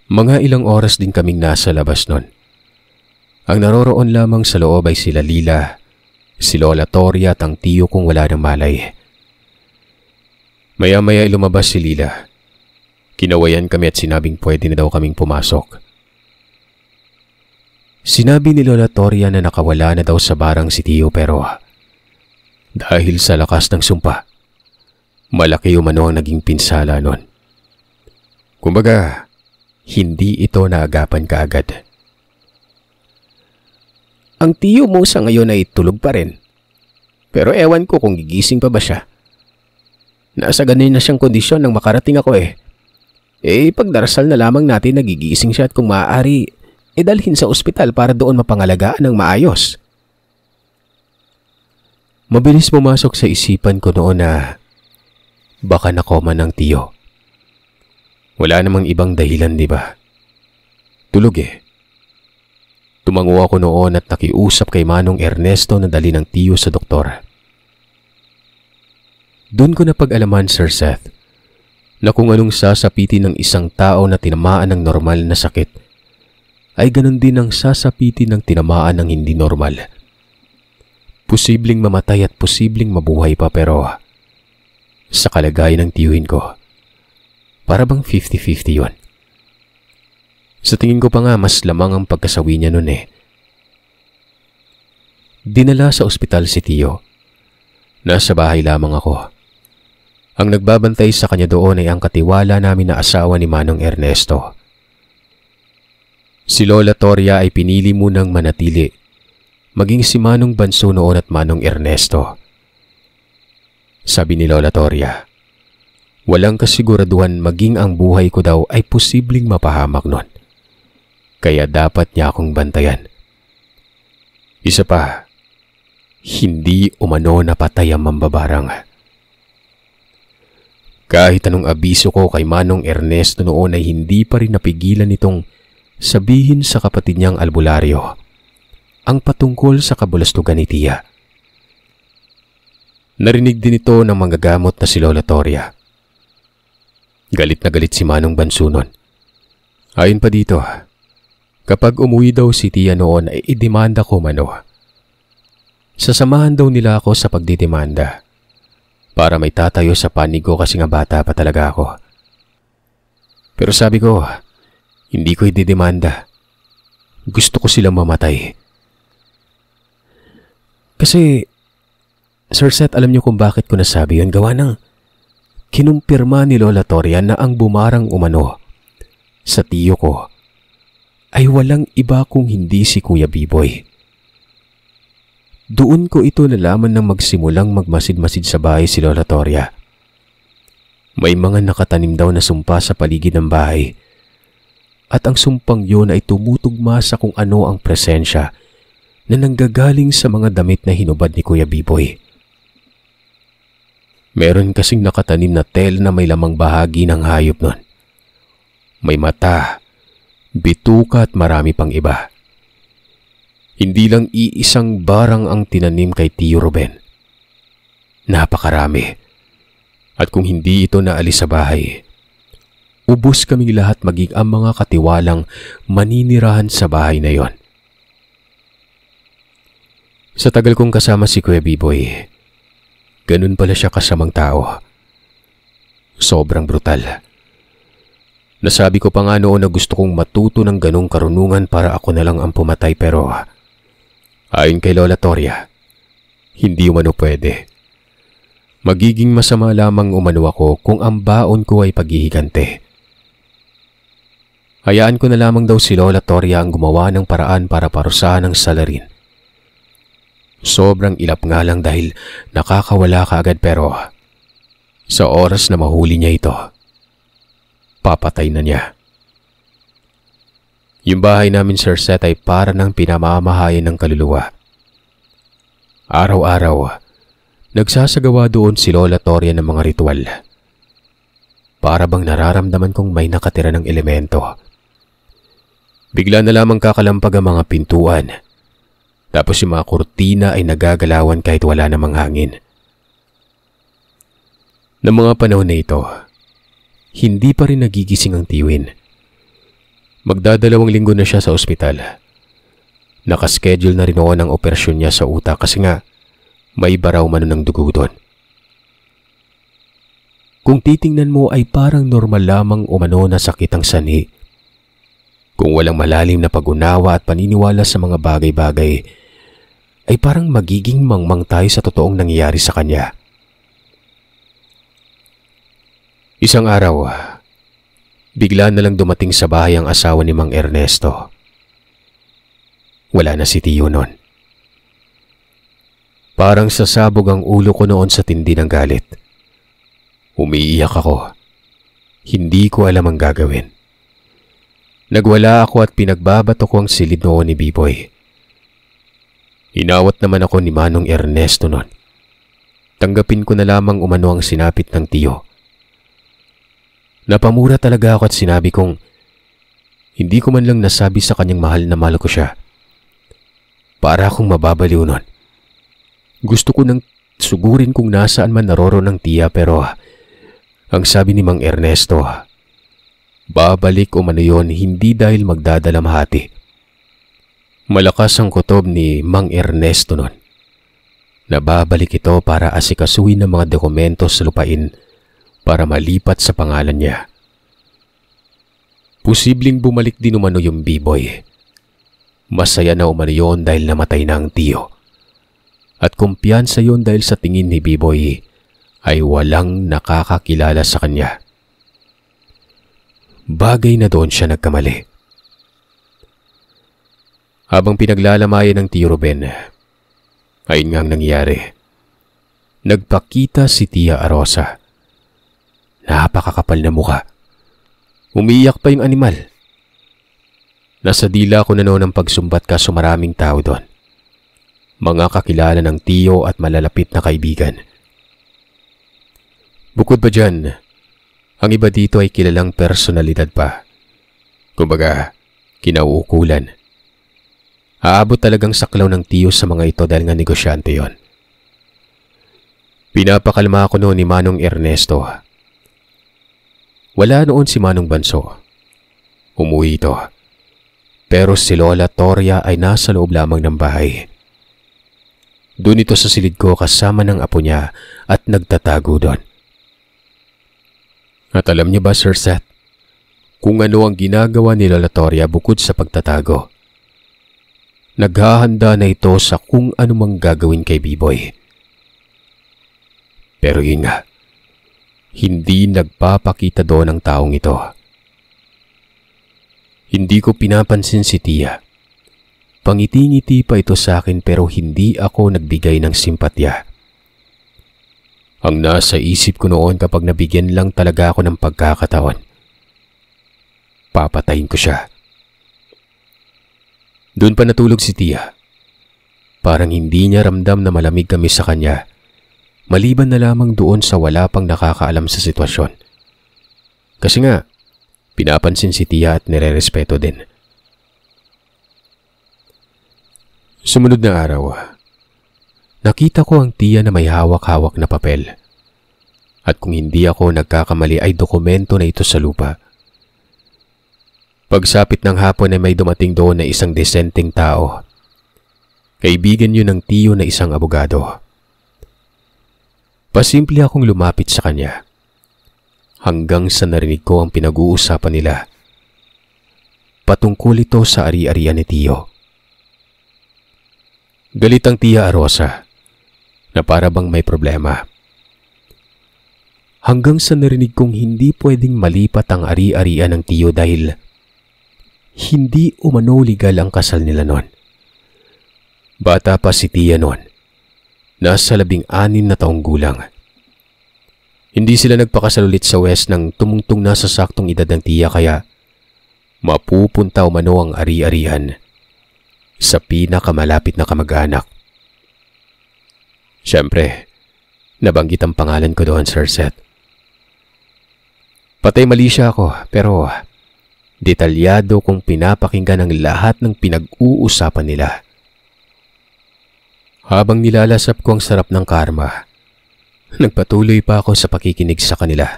Mga ilang oras din kaming nasa labas nun. Ang naroroon lamang sa loob ay sila Lila, si Lola Toria at ang tiyo kong wala ng malay. Maya-maya lumabas si Lila. Kinawayan kami at sinabing pwede na daw kaming pumasok. Sinabi ni Lola Toria na nakawala na daw sa barang si tiyo, pero dahil sa lakas ng sumpa, malaki umano ang naging pinsala nun. Kumbaga, hindi ito naagapan kaagad. Ang tiyo mo sa ngayon ay tulog pa rin. Pero ewan ko kung gigising pa ba siya. Nasa ganun na siyang kondisyon nang makarating ako eh. Pagdarasal na lamang natin na gigising siya at kung maaari, dalhin sa ospital para doon mapangalagaan ng maayos. Mabilis pumasok sa isipan ko noon na baka nakoma ng tiyo. Wala namang ibang dahilan, di ba? Tulog eh. Tumango ako noon at nakiusap kay Manong Ernesto na dali ng tiyo sa doktor. Doon ko napag-alaman, Sir Seth, na kung anong sasapitin ng isang tao na tinamaan ng normal na sakit ay ganun din ang sasapitin ng tinamaan ng hindi normal. Posibleng mamatay at posibleng mabuhay pa pero sa kalagayan ng tiyuhin ko, para bang 50-50 yun. Sa tingin ko pa nga mas lamang ang pagkasawi niya nun eh. Dinala sa ospital si Tiyo. Nasa bahay lamang ako. Ang nagbabantay sa kanya doon ay ang katiwala namin na asawa ni Manong Ernesto. Si Lola Toria ay pinili munang manatili, maging si Manong Banso noon at Manong Ernesto. Sabi ni Lola Toria, walang kasiguraduhan maging ang buhay ko daw ay posibleng mapahamak nun. Kaya dapat niya akong bantayan. Isa pa, hindi umano napatay ang mambabarang. Kahit anong abiso ko kay Manong Ernesto noon ay hindi pa rin napigilan nitong sabihin sa kapatid niyang albularyo ang patungkol sa kabulastugan ni Tia. Narinig din ito ng manggagamot na si Lola Toria. Galit na galit si Manong Banso nun. Ayon pa dito, kapag umuwi daw si Tia noon ay idemanda ko mano. Sasamahan daw nila ako sa pagdidemanda para may tatayo sa panig ko kasi nga bata pa talaga ako. Pero sabi ko, hindi ko ididemanda. Gusto ko silang mamatay. Kasi, Sir Seth, alam niyo kung bakit ko nasabi yun? Gawa ng kinumpirma ni Lola Toria na ang bumarang umano sa tiyo ko ay walang iba kung hindi si Kuya Biboy. Doon ko ito nalaman nang magsimulang magmasid-masid sa bahay si Lola Toria. May mga nakatanim daw na sumpa sa paligid ng bahay. At ang sumpang yun ay tumutugma sa kung ano ang presensya na nanggagaling sa mga damit na hinubad ni Kuya Biboy. Meron kasing nakatanim na tel na may lamang bahagi ng hayop nun. May mata, bituka at marami pang iba. Hindi lang iisang barang ang tinanim kay Tio Ruben. Napakarami. At kung hindi ito naalis sa bahay, ubos kaming lahat maging ang mga katiwalang maninirahan sa bahay na yon. Sa tagal kong kasama si Kuya Biboy, ganun pala siya kasamang tao. Sobrang brutal. Nasabi ko pa nga noon na gusto kong matuto ng ganung karunungan para ako na lang ang pumatay pero ayon kay Lola Toria, hindi umano pwede. Magiging masama lamang umano ako kung ang baon ko ay paghihigante. Hayaan ko na lamang daw si Lola Toria ang gumawa ng paraan para parusahan ng salarin. Sobrang ilap nga lang dahil nakakawala ka agad pero sa oras na mahuli niya ito, papatay na niya. Yung bahay namin, Sir Seth, ay para ng pinamamahayan ng kaluluwa. Araw-araw, nagsasagawa doon si Lola Toria ng mga ritual. Para bang nararamdaman kong may nakatira ng elemento. Bigla na lamang kakalampag ang mga pintuan. Tapos yung mga kurtina ay nagagalawan kahit wala namang hangin. Ng mga panahon na ito, hindi pa rin nagigising ang tiwin. Magdadalawang linggo na siya sa ospital. Nakaschedule na rin noon ang operasyon niya sa utak kasi nga may baraw man ng dugo doon. Kung titingnan mo ay parang normal lamang umano na sakit ang sanhi. Kung walang malalim na pag-unawa at paniniwala sa mga bagay-bagay, ay parang magiging mangmang tayo sa totoong nangyayari sa kanya. Isang araw, bigla na lang dumating sa bahay ang asawa ni Mang Ernesto. Wala na si Tiyo noon. Parang sasabog ang ulo ko noon sa tindi ng galit. Umiiyak ako. Hindi ko alam ang gagawin. Nagwala ako at pinagbabato ko ang silid noon ni Biboy. Inawat naman ako ni Manong Ernesto noon. Tanggapin ko na lamang umano ang sinapit ng Tiyo. Napamura talaga ako at sinabi kong hindi ko man lang nasabi sa kanyang mahal na mahal ko siya. Para akong mababaliw nun. Gusto ko nang sugurin kung nasaan man naroroon ng Tia pero ang sabi ni Mang Ernesto, babalik umano yon hindi dahil magdadalamhati, Malakas ang kutob ni Mang Ernesto noon. Nababalik ito para asikasuhin ng mga dokumento sa lupain para malipat sa pangalan niya. Posibleng bumalik din umano yung B-boy. Masaya na umano yun dahil namatay na ang tiyo. At kumpiyansa yun dahil sa tingin ni B-boy ay walang nakakakilala sa kanya. Bagay na doon siya nagkamali. Habang pinaglalamayan ng tiyo Ruben, ayun nga ang nangyari. Nagpakita si Tia Arosa. Napakakapal na mukha. Umiiyak pa yung animal. Nasa dila ko na noon ang pagsumbat kaso maraming tao doon. Mga kakilala ng tiyo at malalapit na kaibigan. Bukod pa dyan, ang iba dito ay kilalang personalidad pa. Kumbaga, kinauukulan. Aabot talagang saklaw ng tiyo sa mga ito dahil nga negosyante yon. Pinapakalma ako noon ni Manong Ernesto. Wala noon si Manong Banso. Umuwi ito. Pero si Lola Toria ay nasa loob lamang ng bahay. Doon ito sa silid ko kasama ng apo niya at nagtatago doon. At alam niyo ba, Sir Seth, kung ano ang ginagawa ni Lola Toria bukod sa pagtatago? Naghahanda na ito sa kung anumang gagawin kay B-boy. Pero yun nga, hindi nagpapakita doon ang taong ito. Hindi ko pinapansin si Tia. Pangiti-ngiti pa ito sa akin pero hindi ako nagbigay ng simpatya. Ang nasa isip ko noon kapag nabigyan lang talaga ako ng pagkakataon, papatayin ko siya. Doon pa natulog si Tia. Parang hindi niya ramdam na malamig kami sa kanya, maliban na lamang doon sa wala pang nakakaalam sa sitwasyon. Kasi nga, pinapansin si Tia at nire-respeto din. Sumunod na araw, nakita ko ang Tia na may hawak-hawak na papel. At kung hindi ako nagkakamali ay dokumento na ito sa lupa. Pagsapit ng hapon ay may dumating doon na isang desenteng tao. Kaibigan yun ng tiyo na isang abogado. Pasimple akong lumapit sa kanya. Hanggang sa narinig ko ang pinag-uusapan nila. Patungkol ito sa ari-arian ni tiyo. Galit ang Tia Arosa na para bang may problema. Hanggang sa narinig kong hindi pwedeng malipat ang ari-arian ng tiyo dahil hindi umano legal ang kasal nila noon. Bata pa si Tia noon. Nasa 16 na taong gulang. Hindi sila nagpakasal ulit sa West nang tumungtong na sa saktong edad ng Tia kaya mapupunta umano ang ari-arian sa pinakamalapit na kamag-anak. Siyempre, nabanggit ang pangalan ko doon, Sir Seth. Patay mali siya ako pero detalyado kong pinapakinggan ang lahat ng pinag-uusapan nila. Habang nilalasap ko ang sarap ng karma, nagpatuloy pa ako sa pakikinig sa kanila.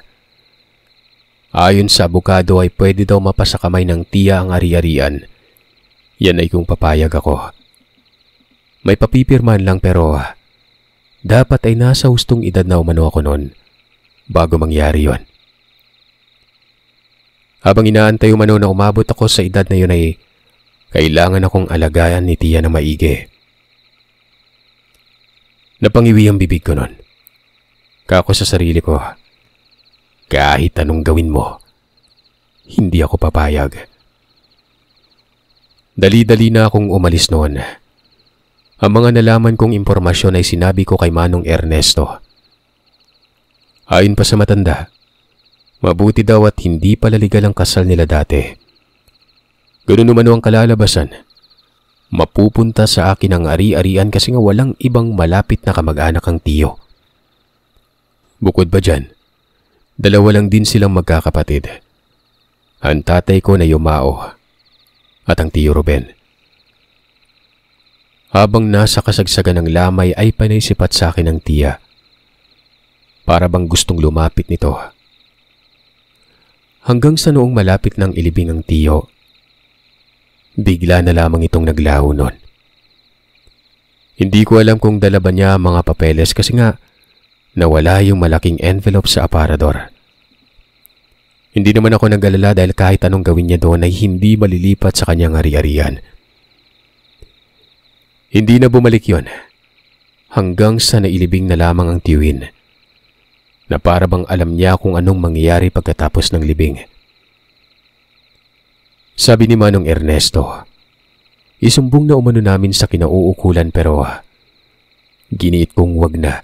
Ayon sa abogado ay pwede daw mapasakamay ng Tia ang ari-arian. Yan ay kung papayag ako. May papipirman lang pero dapat ay nasa hustong edad na umano ako noon bago mangyari yon. Habang inaantay umano na umabot ako sa edad na yun ay kailangan akong alagayan ni Tia na maigi. Napangiwi ang bibig ko noon. Kako sa sarili ko, kahit anong gawin mo, hindi ako papayag. Dali-dali na akong umalis noon. Ang mga nalaman kong impormasyon ay sinabi ko kay Manong Ernesto. Ayon pa sa matanda, mabuti daw at hindi pala legal ang kasal nila dati. Ganun naman ang kalalabasan. Mapupunta sa akin ang ari-arian kasi nga walang ibang malapit na kamag-anak ang tiyo. Bukod ba dyan, dalawa lang din silang magkakapatid. Ang tatay ko na Yumao at ang tiyo Ruben. Habang nasa kasagsagan ng lamay ay panaysipat sa akin ng Tia. Para bang gustong lumapit nito. Hanggang sa noong malapit ng ilibing ang tiyo, Bigla na lamang itong naglaho nun. Hindi ko alam kung dala ba niya ang mga papeles kasi nga nawala yung malaking envelope sa aparador. Hindi naman ako nag-alala dahil kahit anong gawin niya doon ay hindi malilipat sa kanyang ari-arian. Hindi na bumalik yon hanggang sa nailibing na lamang ang tiyuhin na para bang alam niya kung anong mangyayari pagkatapos ng libing. Sabi ni Manong Ernesto, isumbong na umano namin sa kinauukulan pero giniit kong wag na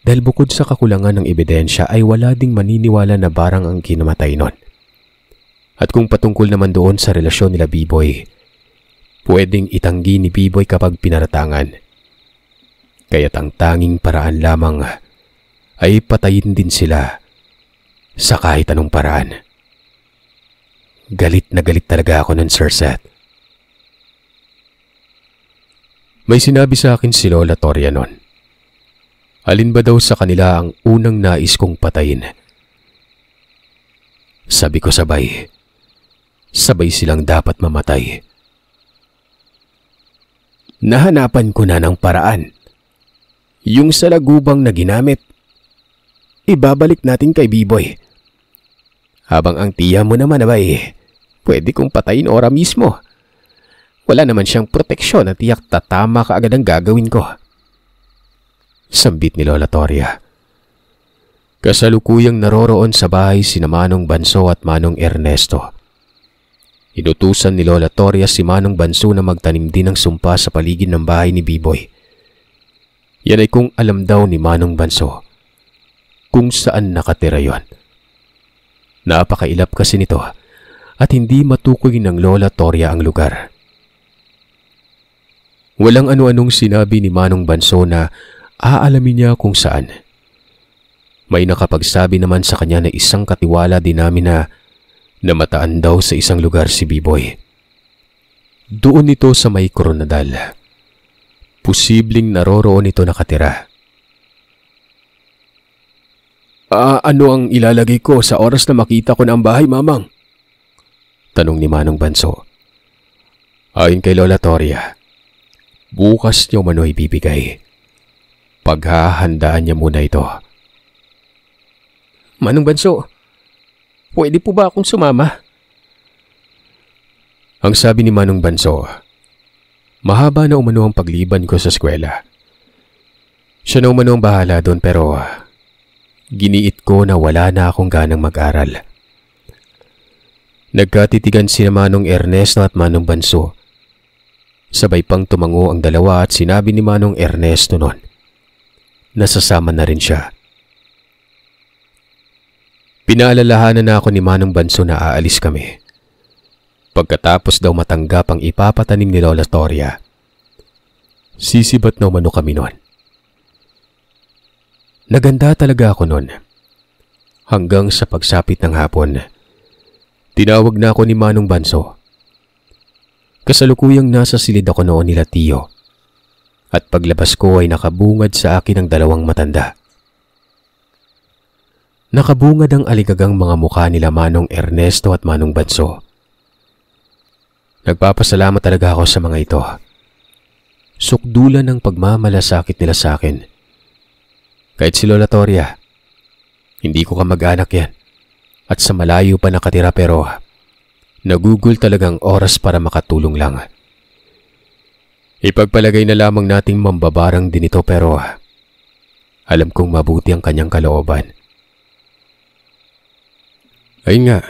dahil bukod sa kakulangan ng ebidensya ay wala ding maniniwala na barang ang kinamatay nun. At kung patungkol naman doon sa relasyon nila Biboy, pwedeng itanggi ni Biboy kapag pinaratangan. Kaya't ang tanging paraan lamang ay patayin din sila sa kahit anong paraan. Galit na galit talaga ako nun, Sir Seth. May sinabi sa akin si Lola Toria nun. Alin ba daw sa kanila ang unang nais kong patayin? Sabi ko sabay silang dapat mamatay. Nahanapan ko na ng paraan. Yung salagubang na ginamit, ibabalik natin kay Biboy. Habang ang tiya mo naman abay, pwede kong patayin ora mismo. Wala naman siyang proteksyon at tiyak tatama ka agad ang gagawin ko. Sambit ni Lola Toria. Kasalukuyang naroroon sa bahay sina Manong Banso at Manong Ernesto. Inutusan ni Lola Toria si Manong Banso na magtanim din ng sumpa sa paligid ng bahay ni Biboy. Yan ay kung alam daw ni Manong Banso kung saan nakatira yon. Napakailap kasi nito at hindi matukoy ng Lola Toria ang lugar. Walang ano-anong sinabi ni Manong Banso na aalamin niya kung saan. May nakapagsabi naman sa kanya na isang katiwala din namin na namataan daw sa isang lugar si Biboy. Doon ito sa may Coronadal. Posibleng naroroon ito nakatira. Ano ang ilalagay ko sa oras na makita ko na ang bahay, Mamang? Tanong ni Manong Banso. Ayon kay Lola Toria, bukas niyo mano'y bibigay. Paghahandaan niya muna ito. Manong Banso, pwede po ba akong sumama? Ang sabi ni Manong Banso, mahaba na umano ang pagliban ko sa eskwela. Siya na umano ang bahala doon pero giniit ko na wala na akong ganang mag-aral. Nagkatitigan si Manong Ernesto at Manong Banso. Sabay pang tumango ang dalawa at sinabi ni Manong Ernesto noon, nasasama na rin siya. Pinaalalahanan na ako ni Manong Banso na aalis kami. Pagkatapos daw matanggap ang ipapatanim ni Lola Toria, sisibat na umano kami noon. Naganda talaga ako noon. Hanggang sa pagsapit ng hapon, tinawag na ako ni Manong Banso. Kasalukuyang nasa silid ako noon nila Tiyo. At paglabas ko ay nakabungad sa akin ang dalawang matanda. Nakabungad ang aligagang mga mukha nila Manong Ernesto at Manong Banso. Nagpapasalamat talaga ako sa mga ito. Sukdulan ng pagmamalasakit nila sa akin. Kahit si Lola Toria, hindi ko kamag-anak yan at sa malayo pa nakatira pero nagugol talagang oras para makatulong lang. Ipagpalagay na lamang nating mambabarang din ito pero alam kong mabuti ang kanyang kalooban. Ayun nga,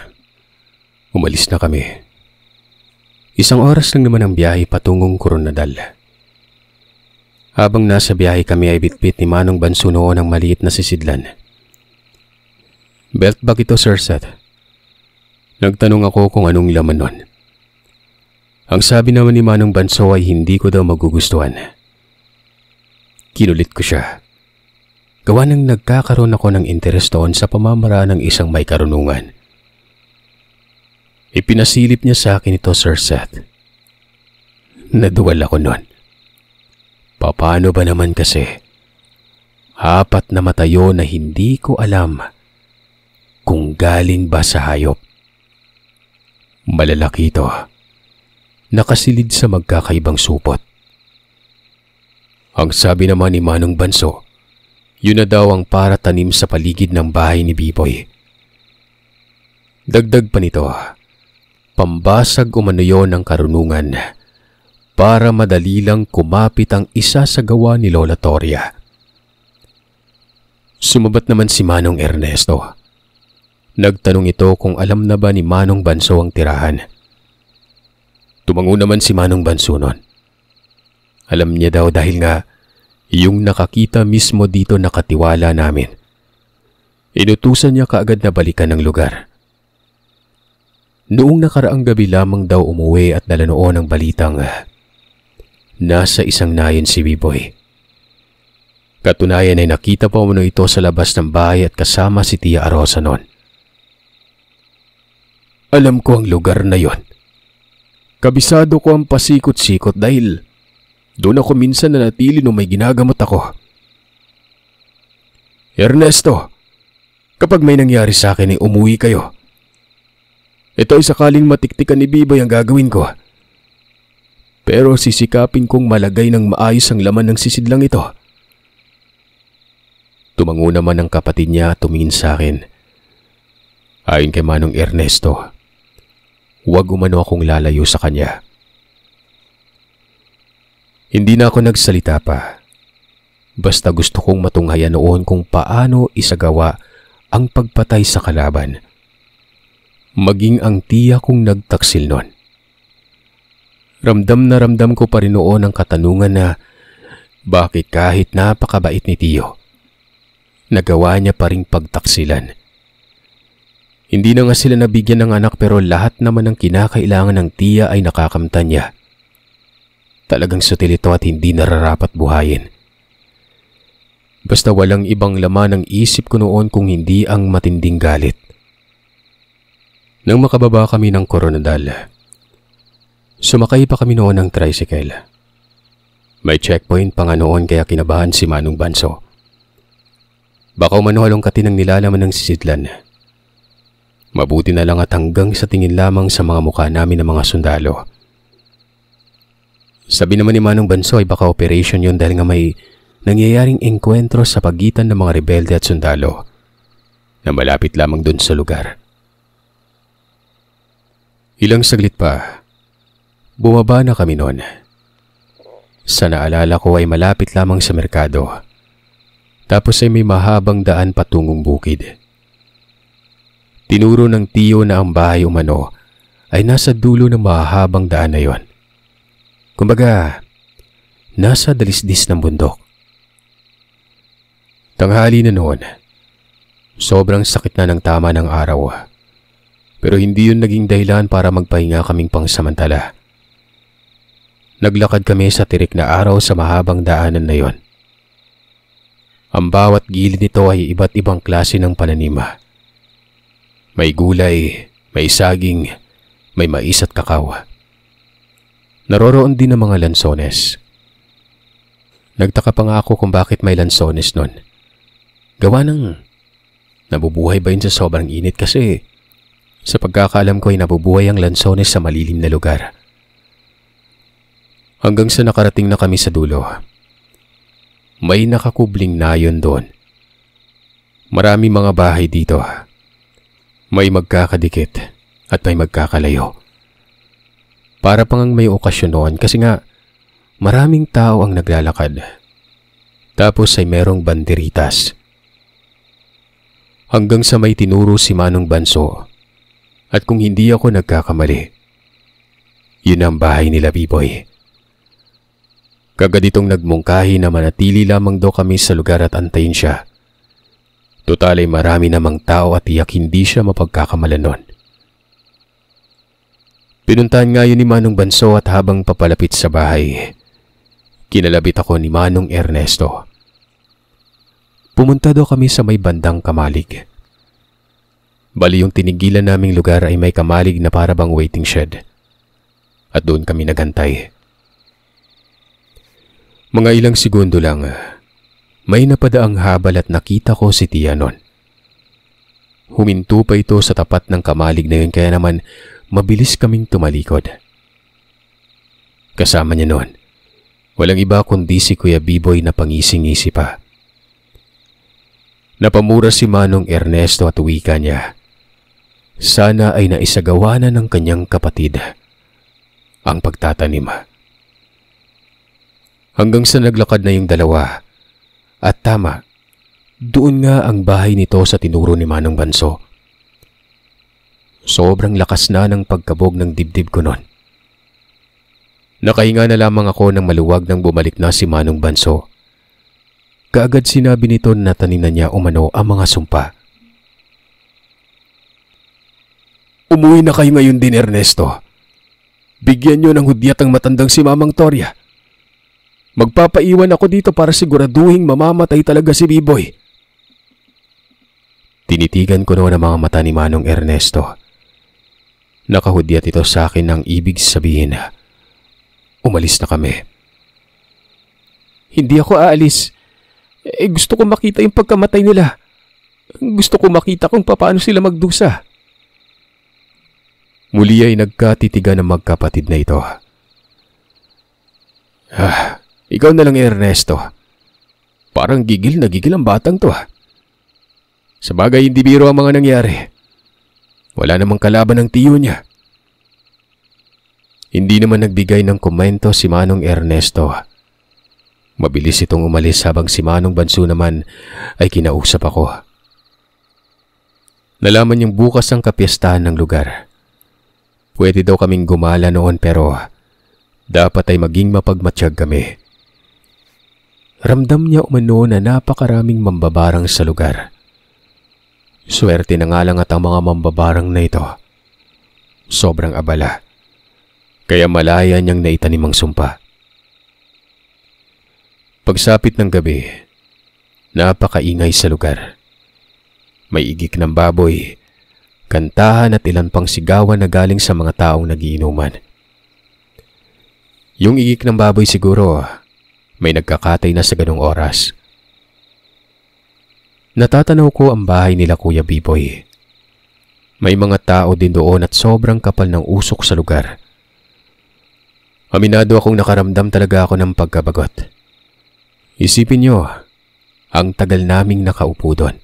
umalis na kami. Isang oras lang naman ang biyahe patungong Coronadal. Habang nasa biyahe kami ay bitbit ni Manong Banso noon ang maliit na sisidlan. Belt bag ito, Sir Seth. Nagtanong ako kung anong laman nun. Ang sabi naman ni Manong Banso ay hindi ko daw magugustuhan. Kinulit ko siya. Gawa nang nagkakaroon ako ng interes doon sa pamamaraan ng isang may karunungan. Ipinasilip niya sa akin ito, Sir Seth. Naduwal ako nun. Paano ba naman kasi? Apat na matayo na hindi ko alam kung galing ba sa hayop. Malalaki ito. nakasilid sa magkakaibang supot. Ang sabi naman ni Manong Banso, yun na daw ang para tanim sa paligid ng bahay ni Biboy. Dagdag pa nito, pambasag umano yon ng karunungan para madali lang kumapit ang isa sa gawa ni Lola Toria. Sumabat naman si Manong Ernesto. Nagtanong ito kung alam na ba ni Manong Banso ang tirahan. Tumango naman si Manong Banso nun. Alam niya daw dahil nga yung nakakita mismo dito nakatiwala namin. Inutusan niya kaagad na balikan ng lugar. Noong nakaraang gabi lamang daw umuwi at dala noon ang balitang nasa isang nayon si Biboy. Katunayan ay nakita pa umano ito sa labas ng bahay at kasama si Tia Arosa noon. Alam ko ang lugar na yon. Kabisado ko ang pasikot-sikot dahil doon ako minsan nanatili nung may ginagamot ako. Ernesto, kapag may nangyari sa akin ay umuwi kayo. Ito ay sakaling matiktikan ni Biboy ang gagawin ko. Pero sisikapin kong malagay ng maayos ang laman ng sisidlang ito. Tumango naman ang kapatid niya at tumingin sa akin. Ayon kay Manong Ernesto, huwag umano akong lalayo sa kanya. Hindi na ako nagsalita pa. Basta gusto kong matunghayan noon kung paano isagawa ang pagpatay sa kalaban. Maging ang tiya kong nagtaksil noon. Ramdam na ramdam ko pa rin noon ang katanungan na bakit kahit napakabait ni Tiyo, nagawa niya pa ring pagtaksilan. Hindi na nga sila nabigyan ng anak pero lahat naman ng kinakailangan ng tiya ay nakakamtan niya. Talagang sutil ito at hindi nararapat buhayin. Basta walang ibang laman ang isip ko noon kung hindi ang matinding galit. Nang makababa kami ng Coronadal, sumakay pa kami noon ng tricycle. May checkpoint pa nga noon kaya kinabahan si Manong Banso. Baka umano-halongkatin ang nilalaman ng sisidlan. Mabuti na lang at hanggang sa tingin lamang sa mga mukha namin ng mga sundalo. Sabi naman ni Manong Banso ay baka operation yun dahil nga may nangyayaring engkwentro sa pagitan ng mga rebelde at sundalo na malapit lamang dun sa lugar. Ilang saglit pa, bumaba na kami noon. Sa naalala ko ay malapit lamang sa merkado. Tapos ay may mahabang daan patungong bukid. Tinuro ng tiyo na ang bahay umano ay nasa dulo ng mahabang daan na yon. Kumbaga, nasa dalisdis ng bundok. Tanghali na noon. Sobrang sakit na ng tama ng araw. Pero hindi yun naging dahilan para magpahinga kaming pangsamantala. Naglakad kami sa tirik na araw sa mahabang daanan na yon. Ang bawat gilid nito ay iba't ibang klase ng pananima. May gulay, may saging, may mais at kakao. Naroroon din ang mga lansones. Nagtaka pa nga ako kung bakit may lansones nun. Gawa ng nabubuhay ba yun sa sobrang init kasi sa pagkakaalam ko ay nabubuhay ang lansones sa malilim na lugar. Hanggang sa nakarating na kami sa dulo. May nakakubling nayon doon. Marami mga bahay dito. May magkakadikit at may magkakalayo. Para pang may okasyon noon kasi nga maraming tao ang naglalakad. Tapos ay merong banderitas. Hanggang sa may tinuro si Manong Banso. At kung hindi ako nagkakamali, yun ang bahay nila Biboy. Kagad itong nagmungkahi na manatili lamang daw kami sa lugar at antayin siya. Total ay marami namang tao at tiyak hindi siya mapagkakamalan nun. Pinuntahan nga yun ni Manong Banso at habang papalapit sa bahay, kinalabit ako ni Manong Ernesto. Pumunta daw kami sa may bandang kamalig. Bali yung tinigilan naming lugar ay may kamalig na para bang waiting shed. At doon kami naghantay. Mga ilang segundo lang, may napadaang habal at nakita ko si Tia nun. Huminto pa ito sa tapat ng kamalig na yun kaya naman mabilis kaming tumalikod. Kasama niya noon, walang iba kundi si Kuya Biboy na pangising-ngisi pa. Napamura si Manong Ernesto at wika niya. Sana ay naisagawa na ng kanyang kapatid ang pagtatanim. Hanggang sa naglakad na yung dalawa, at tama, doon nga ang bahay nito sa tinuro ni Manong Banso. Sobrang lakas na ng pagkabog ng dibdib ko noon. Nakahinga na lamang ako nang maluwag nang bumalik na si Manong Banso. Kaagad sinabi nito na taninan niya umano ang mga sumpa. Umuwi na kayo ngayon din, Ernesto. Bigyan niyo ng hudyat ang matandang si Mamang Toria. Magpapaiwan ako dito para siguraduhing mamamatay talaga si Biboy. Tinitigan ko noon ang mga mata ni Manong Ernesto. Nakahudyat ito sa akin ang ibig sabihin. Umalis na kami. Hindi ako aalis. Gusto ko makita yung pagkamatay nila. Gusto ko makita kung paano sila magdusa. Muli ay nagkatitigan ng magkapatid na ito. Ikaw na lang, Ernesto. Parang gigil na gigil ang batang to. Sabagay hindi biro ang mga nangyari. Wala namang kalaban ng tiyo niya. Hindi naman nagbigay ng komento si Manong Ernesto. Mabilis itong umalis habang si Manong Banso naman ay kinausap ako. Nalaman niyang bukas ang kapiyastahan ng lugar. Pwede daw kaming gumala noon pero dapat ay maging mapagmatsyag kami. Ramdam niya umano na napakaraming mambabarang sa lugar. Swerte na nga lang at ang mga mambabarang na ito sobrang abala. Kaya malaya niyang naitanim ang sumpa. Pagsapit ng gabi, napakaingay sa lugar. May igik ng baboy, kantahan at ilan pang sigawan na galing sa mga taong nagiinuman. Yung igik ng baboy siguro, may nagkakatay na sa ganong oras. Natatanaw ko ang bahay nila Kuya Biboy. May mga tao din doon at sobrang kapal ng usok sa lugar. Aminado akong nakaramdam talaga ako ng pagkabagot. Isipin niyo, ang tagal naming nakaupo doon.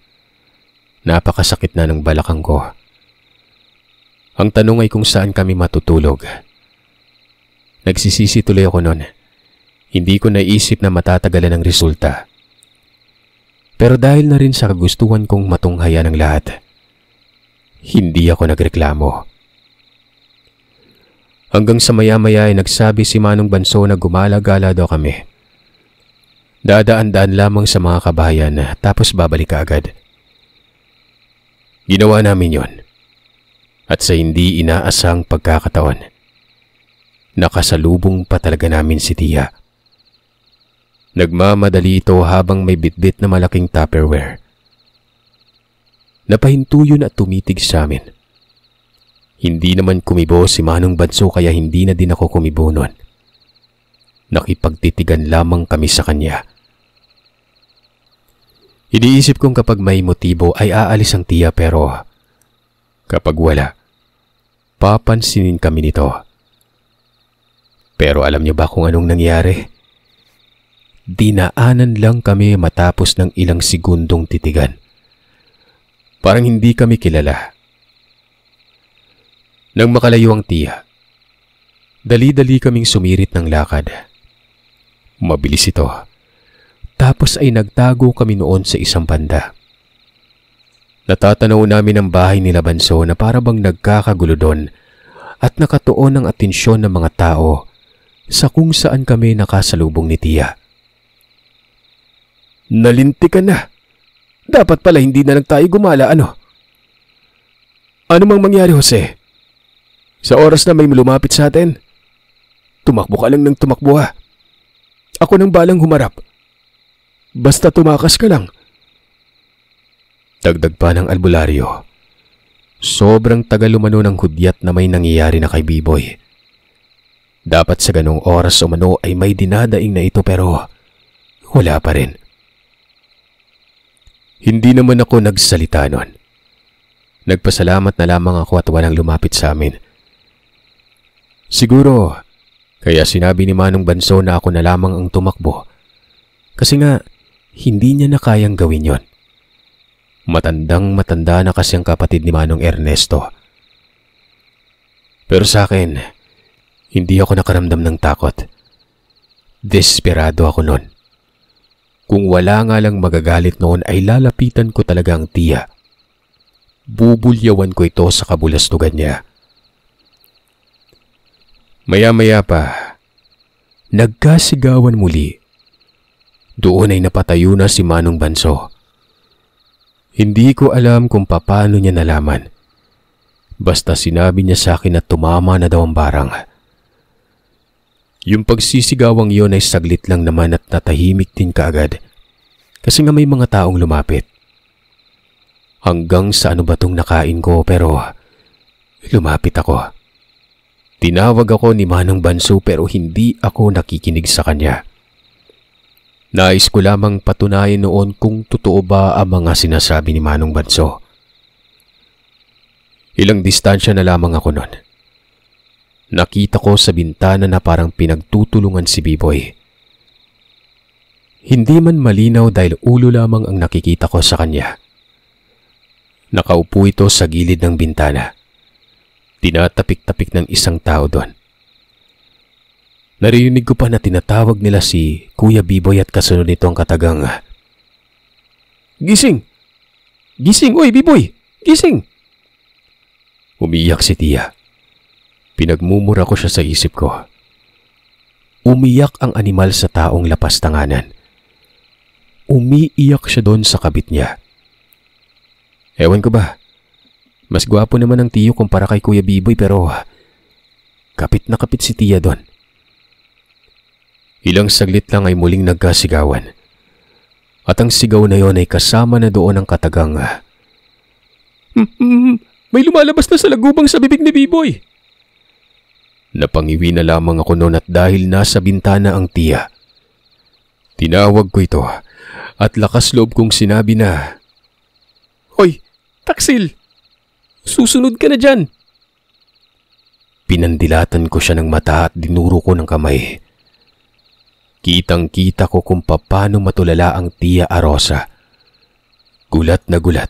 Napakasakit na ng balakang ko. Ang tanong ay kung saan kami matutulog. Nagsisisi tuloy ako noon. Hindi ko naisip na matatagalan ang resulta. Pero dahil na rin sa kagustuhan kong matunghayan ang lahat, hindi ako nagreklamo. Hanggang sa maya-maya ay nagsabi si Manong Banso na gumala-gala daw kami. Dadaan-daan lamang sa mga kabayan tapos babalik agad. Ginawa namin yon. At sa hindi inaasang pagkakataon, nakasalubong pa talaga namin si Tia. Nagmamadali ito habang may bitbit na malaking Tupperware. Napahinto yun at tumitig sa amin. Hindi naman kumibo si Manong Banso kaya hindi na din ako kumibo nun. Nakipagtitigan lamang kami sa kanya. Iniisip kong kapag may motibo ay aalis ang Tia pero kapag wala, papansinin kami nito. Pero alam niyo ba kung anong nangyari? Dinaanan lang kami matapos ng ilang segundong titigan. Parang hindi kami kilala. Nang makalayo ang Tia, dali-dali kaming sumirit ng lakad. Mabilis ito. Tapos ay nagtago kami noon sa isang banda. Natatanaw namin ang bahay nila Banso na para bang nagkakagulo doon at nakatuon ang atensyon ng mga tao sa kung saan kami nakasalubong ni Tia. Nalinti ka na. Dapat pala hindi na lang tayo gumala, ano? Ano mang mangyari, Jose? Sa oras na may lumapit sa atin, tumakbo ka lang ng tumakbo ha. Ako nang balang humarap. Basta tumakas ka lang. Dagdag pa ng albularyo. Sobrang tagal umano ng hudyat na may nangyayari na kay Biboy. Dapat sa ganong oras umano ay may dinadaing na ito pero wala pa rin. Hindi naman ako nagsalita nun. Nagpasalamat na lamang ako at walang lumapit sa amin. Siguro, Kaya sinabi ni Manong Banso na ako na lamang ang tumakbo. Kasi nga, hindi niya na kayang gawin yon. Matandang-matanda na kasi ang kapatid ni Manong Ernesto. Pero sa akin, hindi ako nakaramdam ng takot. Desperado ako noon. Kung wala nga lang magagalit noon ay lalapitan ko talaga ang tiya. Bubulyawan ko ito sa kabulastugan niya. Maya-maya pa, nagkasigawan muli. Doon ay napatayo na si Manong Banso. Hindi ko alam kung paano niya nalaman. Basta sinabi niya sa akin na tumama na daw ang barang. Yung pagsisigawang yon ay saglit lang naman at natahimik din kaagad. Kasi nga may mga taong lumapit. Hanggang sa ano ba tong nakain ko pero lumapit ako. Tinawag ako ni Manong Banso pero hindi ako nakikinig sa kanya. Nais ko lamang patunayan noon kung totoo ba ang mga sinasabi ni Manong Banso. Ilang distansya na lamang ako noon. Nakita ko sa bintana na parang pinagtutulungan si Biboy. Hindi man malinaw dahil ulo lamang ang nakikita ko sa kanya. Nakaupo ito sa gilid ng bintana. Tinatapik-tapik ng isang tao doon. Narinig ko pa na tinatawag nila si Kuya Biboy at kasunod nito ang katagang, "Gising! Gising! Oy, Biboy! Gising!" Umiyak si tiya. Pinagmumura ko siya sa isip ko. Umiyak ang animal sa taong lapastanganan. Umiiyak siya doon sa kabit niya. Ewan ko ba, mas gwapo naman ang tiyo kumpara kay Kuya Biboy pero kapit na kapit si tiya doon. Ilang saglit lang ay muling nagkasigawan. At ang sigaw na yon ay kasama na doon ang katagang, "May lumalabas na sa lagubang sa bibig ni Biboy." Napangiwi na lamang ako noon at dahil nasa bintana ang tiya. Tinawag ko ito at lakas loob kong sinabi na, "Hoy, Taksil! Susunod ka na dyan!" Pinandilatan ko siya ng mata at dinuro ko ng kamay. Kitang-kita ko kung paano matulala ang tiya Arosa. Gulat na gulat.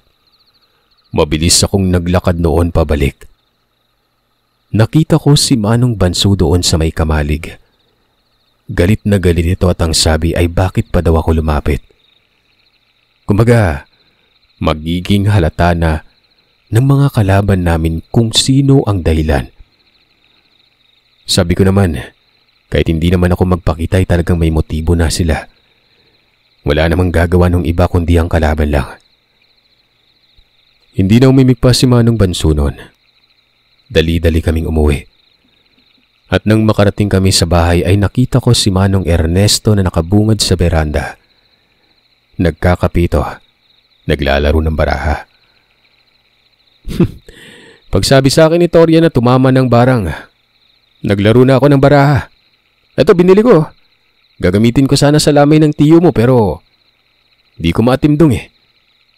Mabilis akong naglakad noon pabalik. Nakita ko si Manong Banso doon sa may kamalig. Galit na galit ito at ang sabi ay bakit pa daw ako lumapit. Kumbaga, magiging halata na ng mga kalaban namin kung sino ang dahilan. Sabi ko naman, kahit hindi naman ako magpakita ay talagang may motibo na sila. Wala namang gagawa ng iba kundi ang kalaban lang. Hindi na umimik pa si Manong Banso noon. Dali-dali kaming umuwi. At nang makarating kami sa bahay ay nakita ko si Manong Ernesto na nakabungad sa beranda. Nagkakapito, naglalaro ng baraha. Pagsabi sa akin ni Toria na tumama ng barang, naglaro na ako ng baraha. Ito, binili ko. Gagamitin ko sana sa lamay ng tiyo mo pero di ko matimdong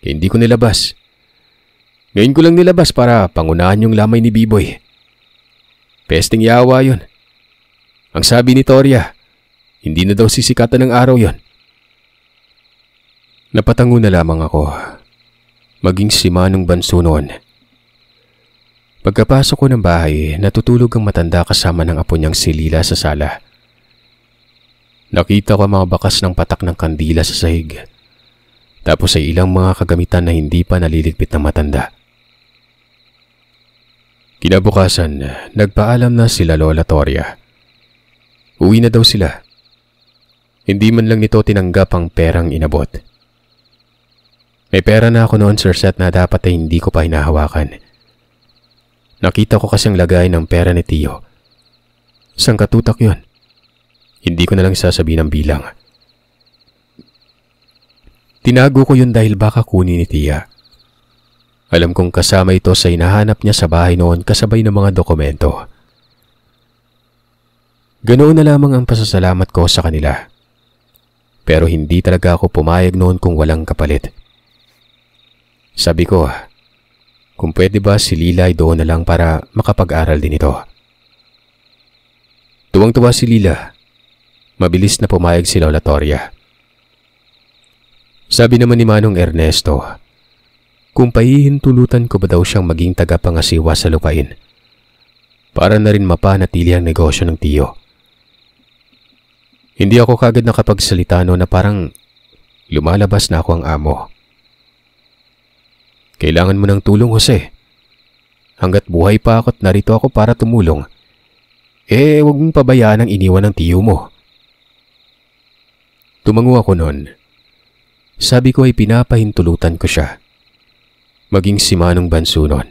kaya hindi ko nilabas. Ngayon ko lang nilabas para pangunahan yung lamay ni Biboy. Pesting yawa yun. Ang sabi ni Toria, hindi na daw sisikatan ng araw yon. Napatango na lamang ako. Maging si Manong Banso noon. Pagkapasok ko ng bahay, natutulog ang matanda kasama ng apo niyang si Lila sa sala. Nakita ko ang mga bakas ng patak ng kandila sa sahig. Tapos ay ilang mga kagamitan na hindi pa naliligpit ng matanda. Kinabukasan, nagpaalam na sila Lola Toria. Uwi na daw sila. Hindi man lang nito tinanggap ang perang inabot. May pera na ako noon, Sir Seth, na dapat ay hindi ko pa hinahawakan. Nakita ko kasing lagay ng pera ni Tiyo. Sang katutak yun. Hindi ko na lang sasabihin ang bilang. Tinago ko yun dahil baka kunin ni Tia. Alam kong kasama ito sa hinahanap niya sa bahay noon kasabay ng mga dokumento. Ganoon na lamang ang pasasalamat ko sa kanila. Pero hindi talaga ako pumayag noon kung walang kapalit. Sabi ko, kung pwede ba si Lila ay doon na lang para makapag-aral din ito. Tuwang-tuwa si Lila. Mabilis na pumayag si Lola Toria. Sabi naman ni Manong Ernesto, kung pahihintulutan ko ba daw siyang maging tagapangasiwa sa lupain para na rin mapanatili ang negosyo ng tiyo. Hindi ako kagad nakapagsalita na parang lumalabas na ako ang amo. Kailangan mo ng tulong, Jose. Hanggat buhay pa ako at narito ako para tumulong, huwag mong pabayaan ang iniwan ng tiyo mo. Tumango ako noon. Sabi ko ay pinapahintulutan ko siya. Maging si Manong Banso noon.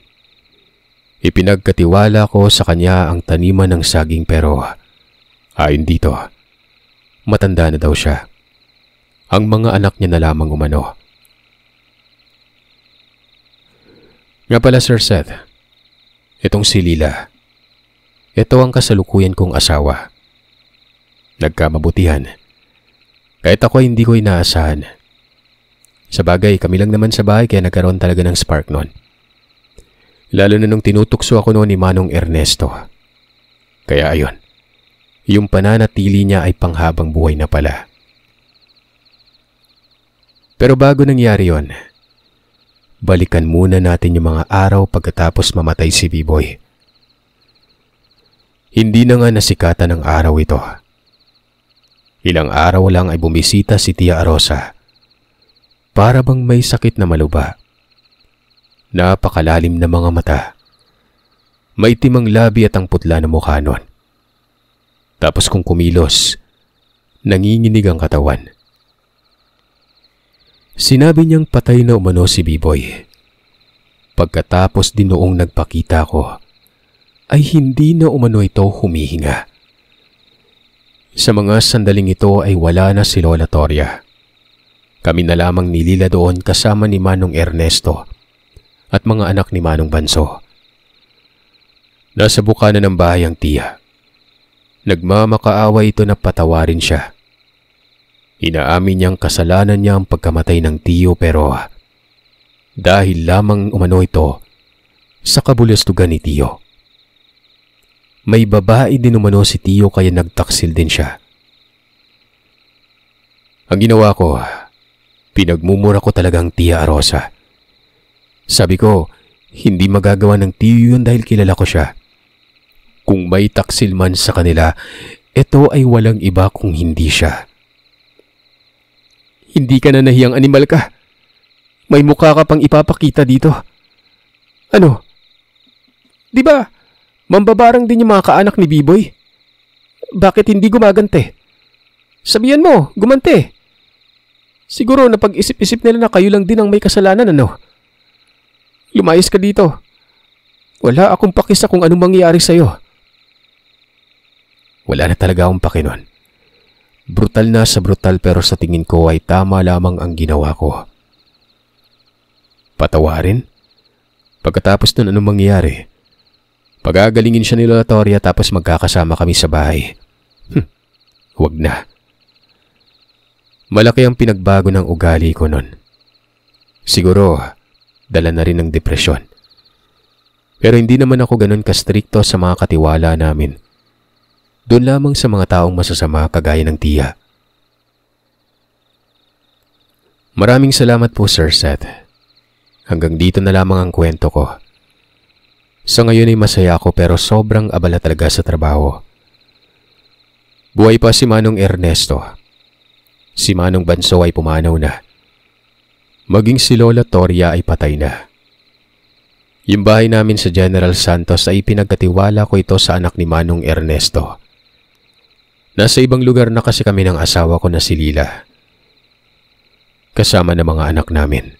Ipinagkatiwala ko sa kanya ang taniman ng saging pero ayon dito, matanda na daw siya. Ang mga anak niya na lamang umano. Nga pala Sir Seth, itong si Lila. Ito ang kasalukuyan kong asawa. Nagkamabutihan. Kahit ako hindi ko inaasahan. Sa bagay, kami lang naman sa bahay kaya nagkaroon talaga ng spark noon. Lalo na nung tinutukso ako noon ni Manong Ernesto. Kaya ayon, yung pananatili niya ay panghabang buhay na pala. Pero bago nangyari yon, balikan muna natin yung mga araw pagkatapos mamatay si B-Boy. Hindi na nga nasikatan ng araw ito. Ilang araw lang ay bumisita si Tia Rosa. Para bang may sakit na maluba. Napakalalim na mga mata. Maitim ang labi at ang putla na mukha nun. Tapos kung kumilos, nanginginig ang katawan. Sinabi niyang patay na umano si B-Boy. Pagkatapos din noong nagpakita ko, ay hindi na umano ito humihinga. Sa mga sandaling ito ay wala na si Lola Toria. Kami na lamang ni Lila doon kasama ni Manong Ernesto at mga anak ni Manong Banso. Nasa bukana ng bahay ang tiya. Nagmamakaawa ito na patawarin siya. Inaamin niyang kasalanan niya ang pagkamatay ng tiyo pero dahil lamang umano ito sa kabulastugan ni tiyo. May babae din umano si tiyo kaya nagtaksil din siya. Ang ginawa ko, pinagmumura ko talagang Tia Rosa. Sabi ko, hindi magagawa ng tiyo yun dahil kilala ko siya. Kung may taksil man sa kanila, ito ay walang iba kung hindi siya. Hindi ka na nahiyang animal ka. May mukha ka pang ipapakita dito. Ano? Di ba? Mambabarang din yung mga kaanak ni B-Boy. Bakit hindi gumagante? Sabihan mo, gumante. Siguro napag-isip-isip nila na kayo lang din ang may kasalanan, ano? Lumayas ka dito. Wala akong pakisa kung anong mangyayari sa'yo. Wala na talaga akong paki nun. Brutal na sa brutal pero sa tingin ko ay tama lamang ang ginawa ko. Patawarin? Pagkatapos nun anong mangyayari? Pagagalingin siya ni Lola Toria tapos magkakasama kami sa bahay. Huwag na. Malaki ang pinagbago ng ugali ko nun. Siguro, dala na rin ng depresyon. Pero hindi naman ako ganun kastrikto sa mga katiwala namin. Doon lamang sa mga taong masasama kagaya ng tiya. Maraming salamat po Sir Seth. Hanggang dito na lamang ang kwento ko. Sa ngayon ay masaya ako pero sobrang abala talaga sa trabaho. Buhay pa si Manong Ernesto. Si Manong Banso ay pumanaw na. Maging si Lola Toria ay patay na. Yung bahay namin sa General Santos ay pinagkatiwala ko ito sa anak ni Manong Ernesto. Nasa ibang lugar na kasi kami ng asawa ko na si Lila. Kasama ng mga anak namin.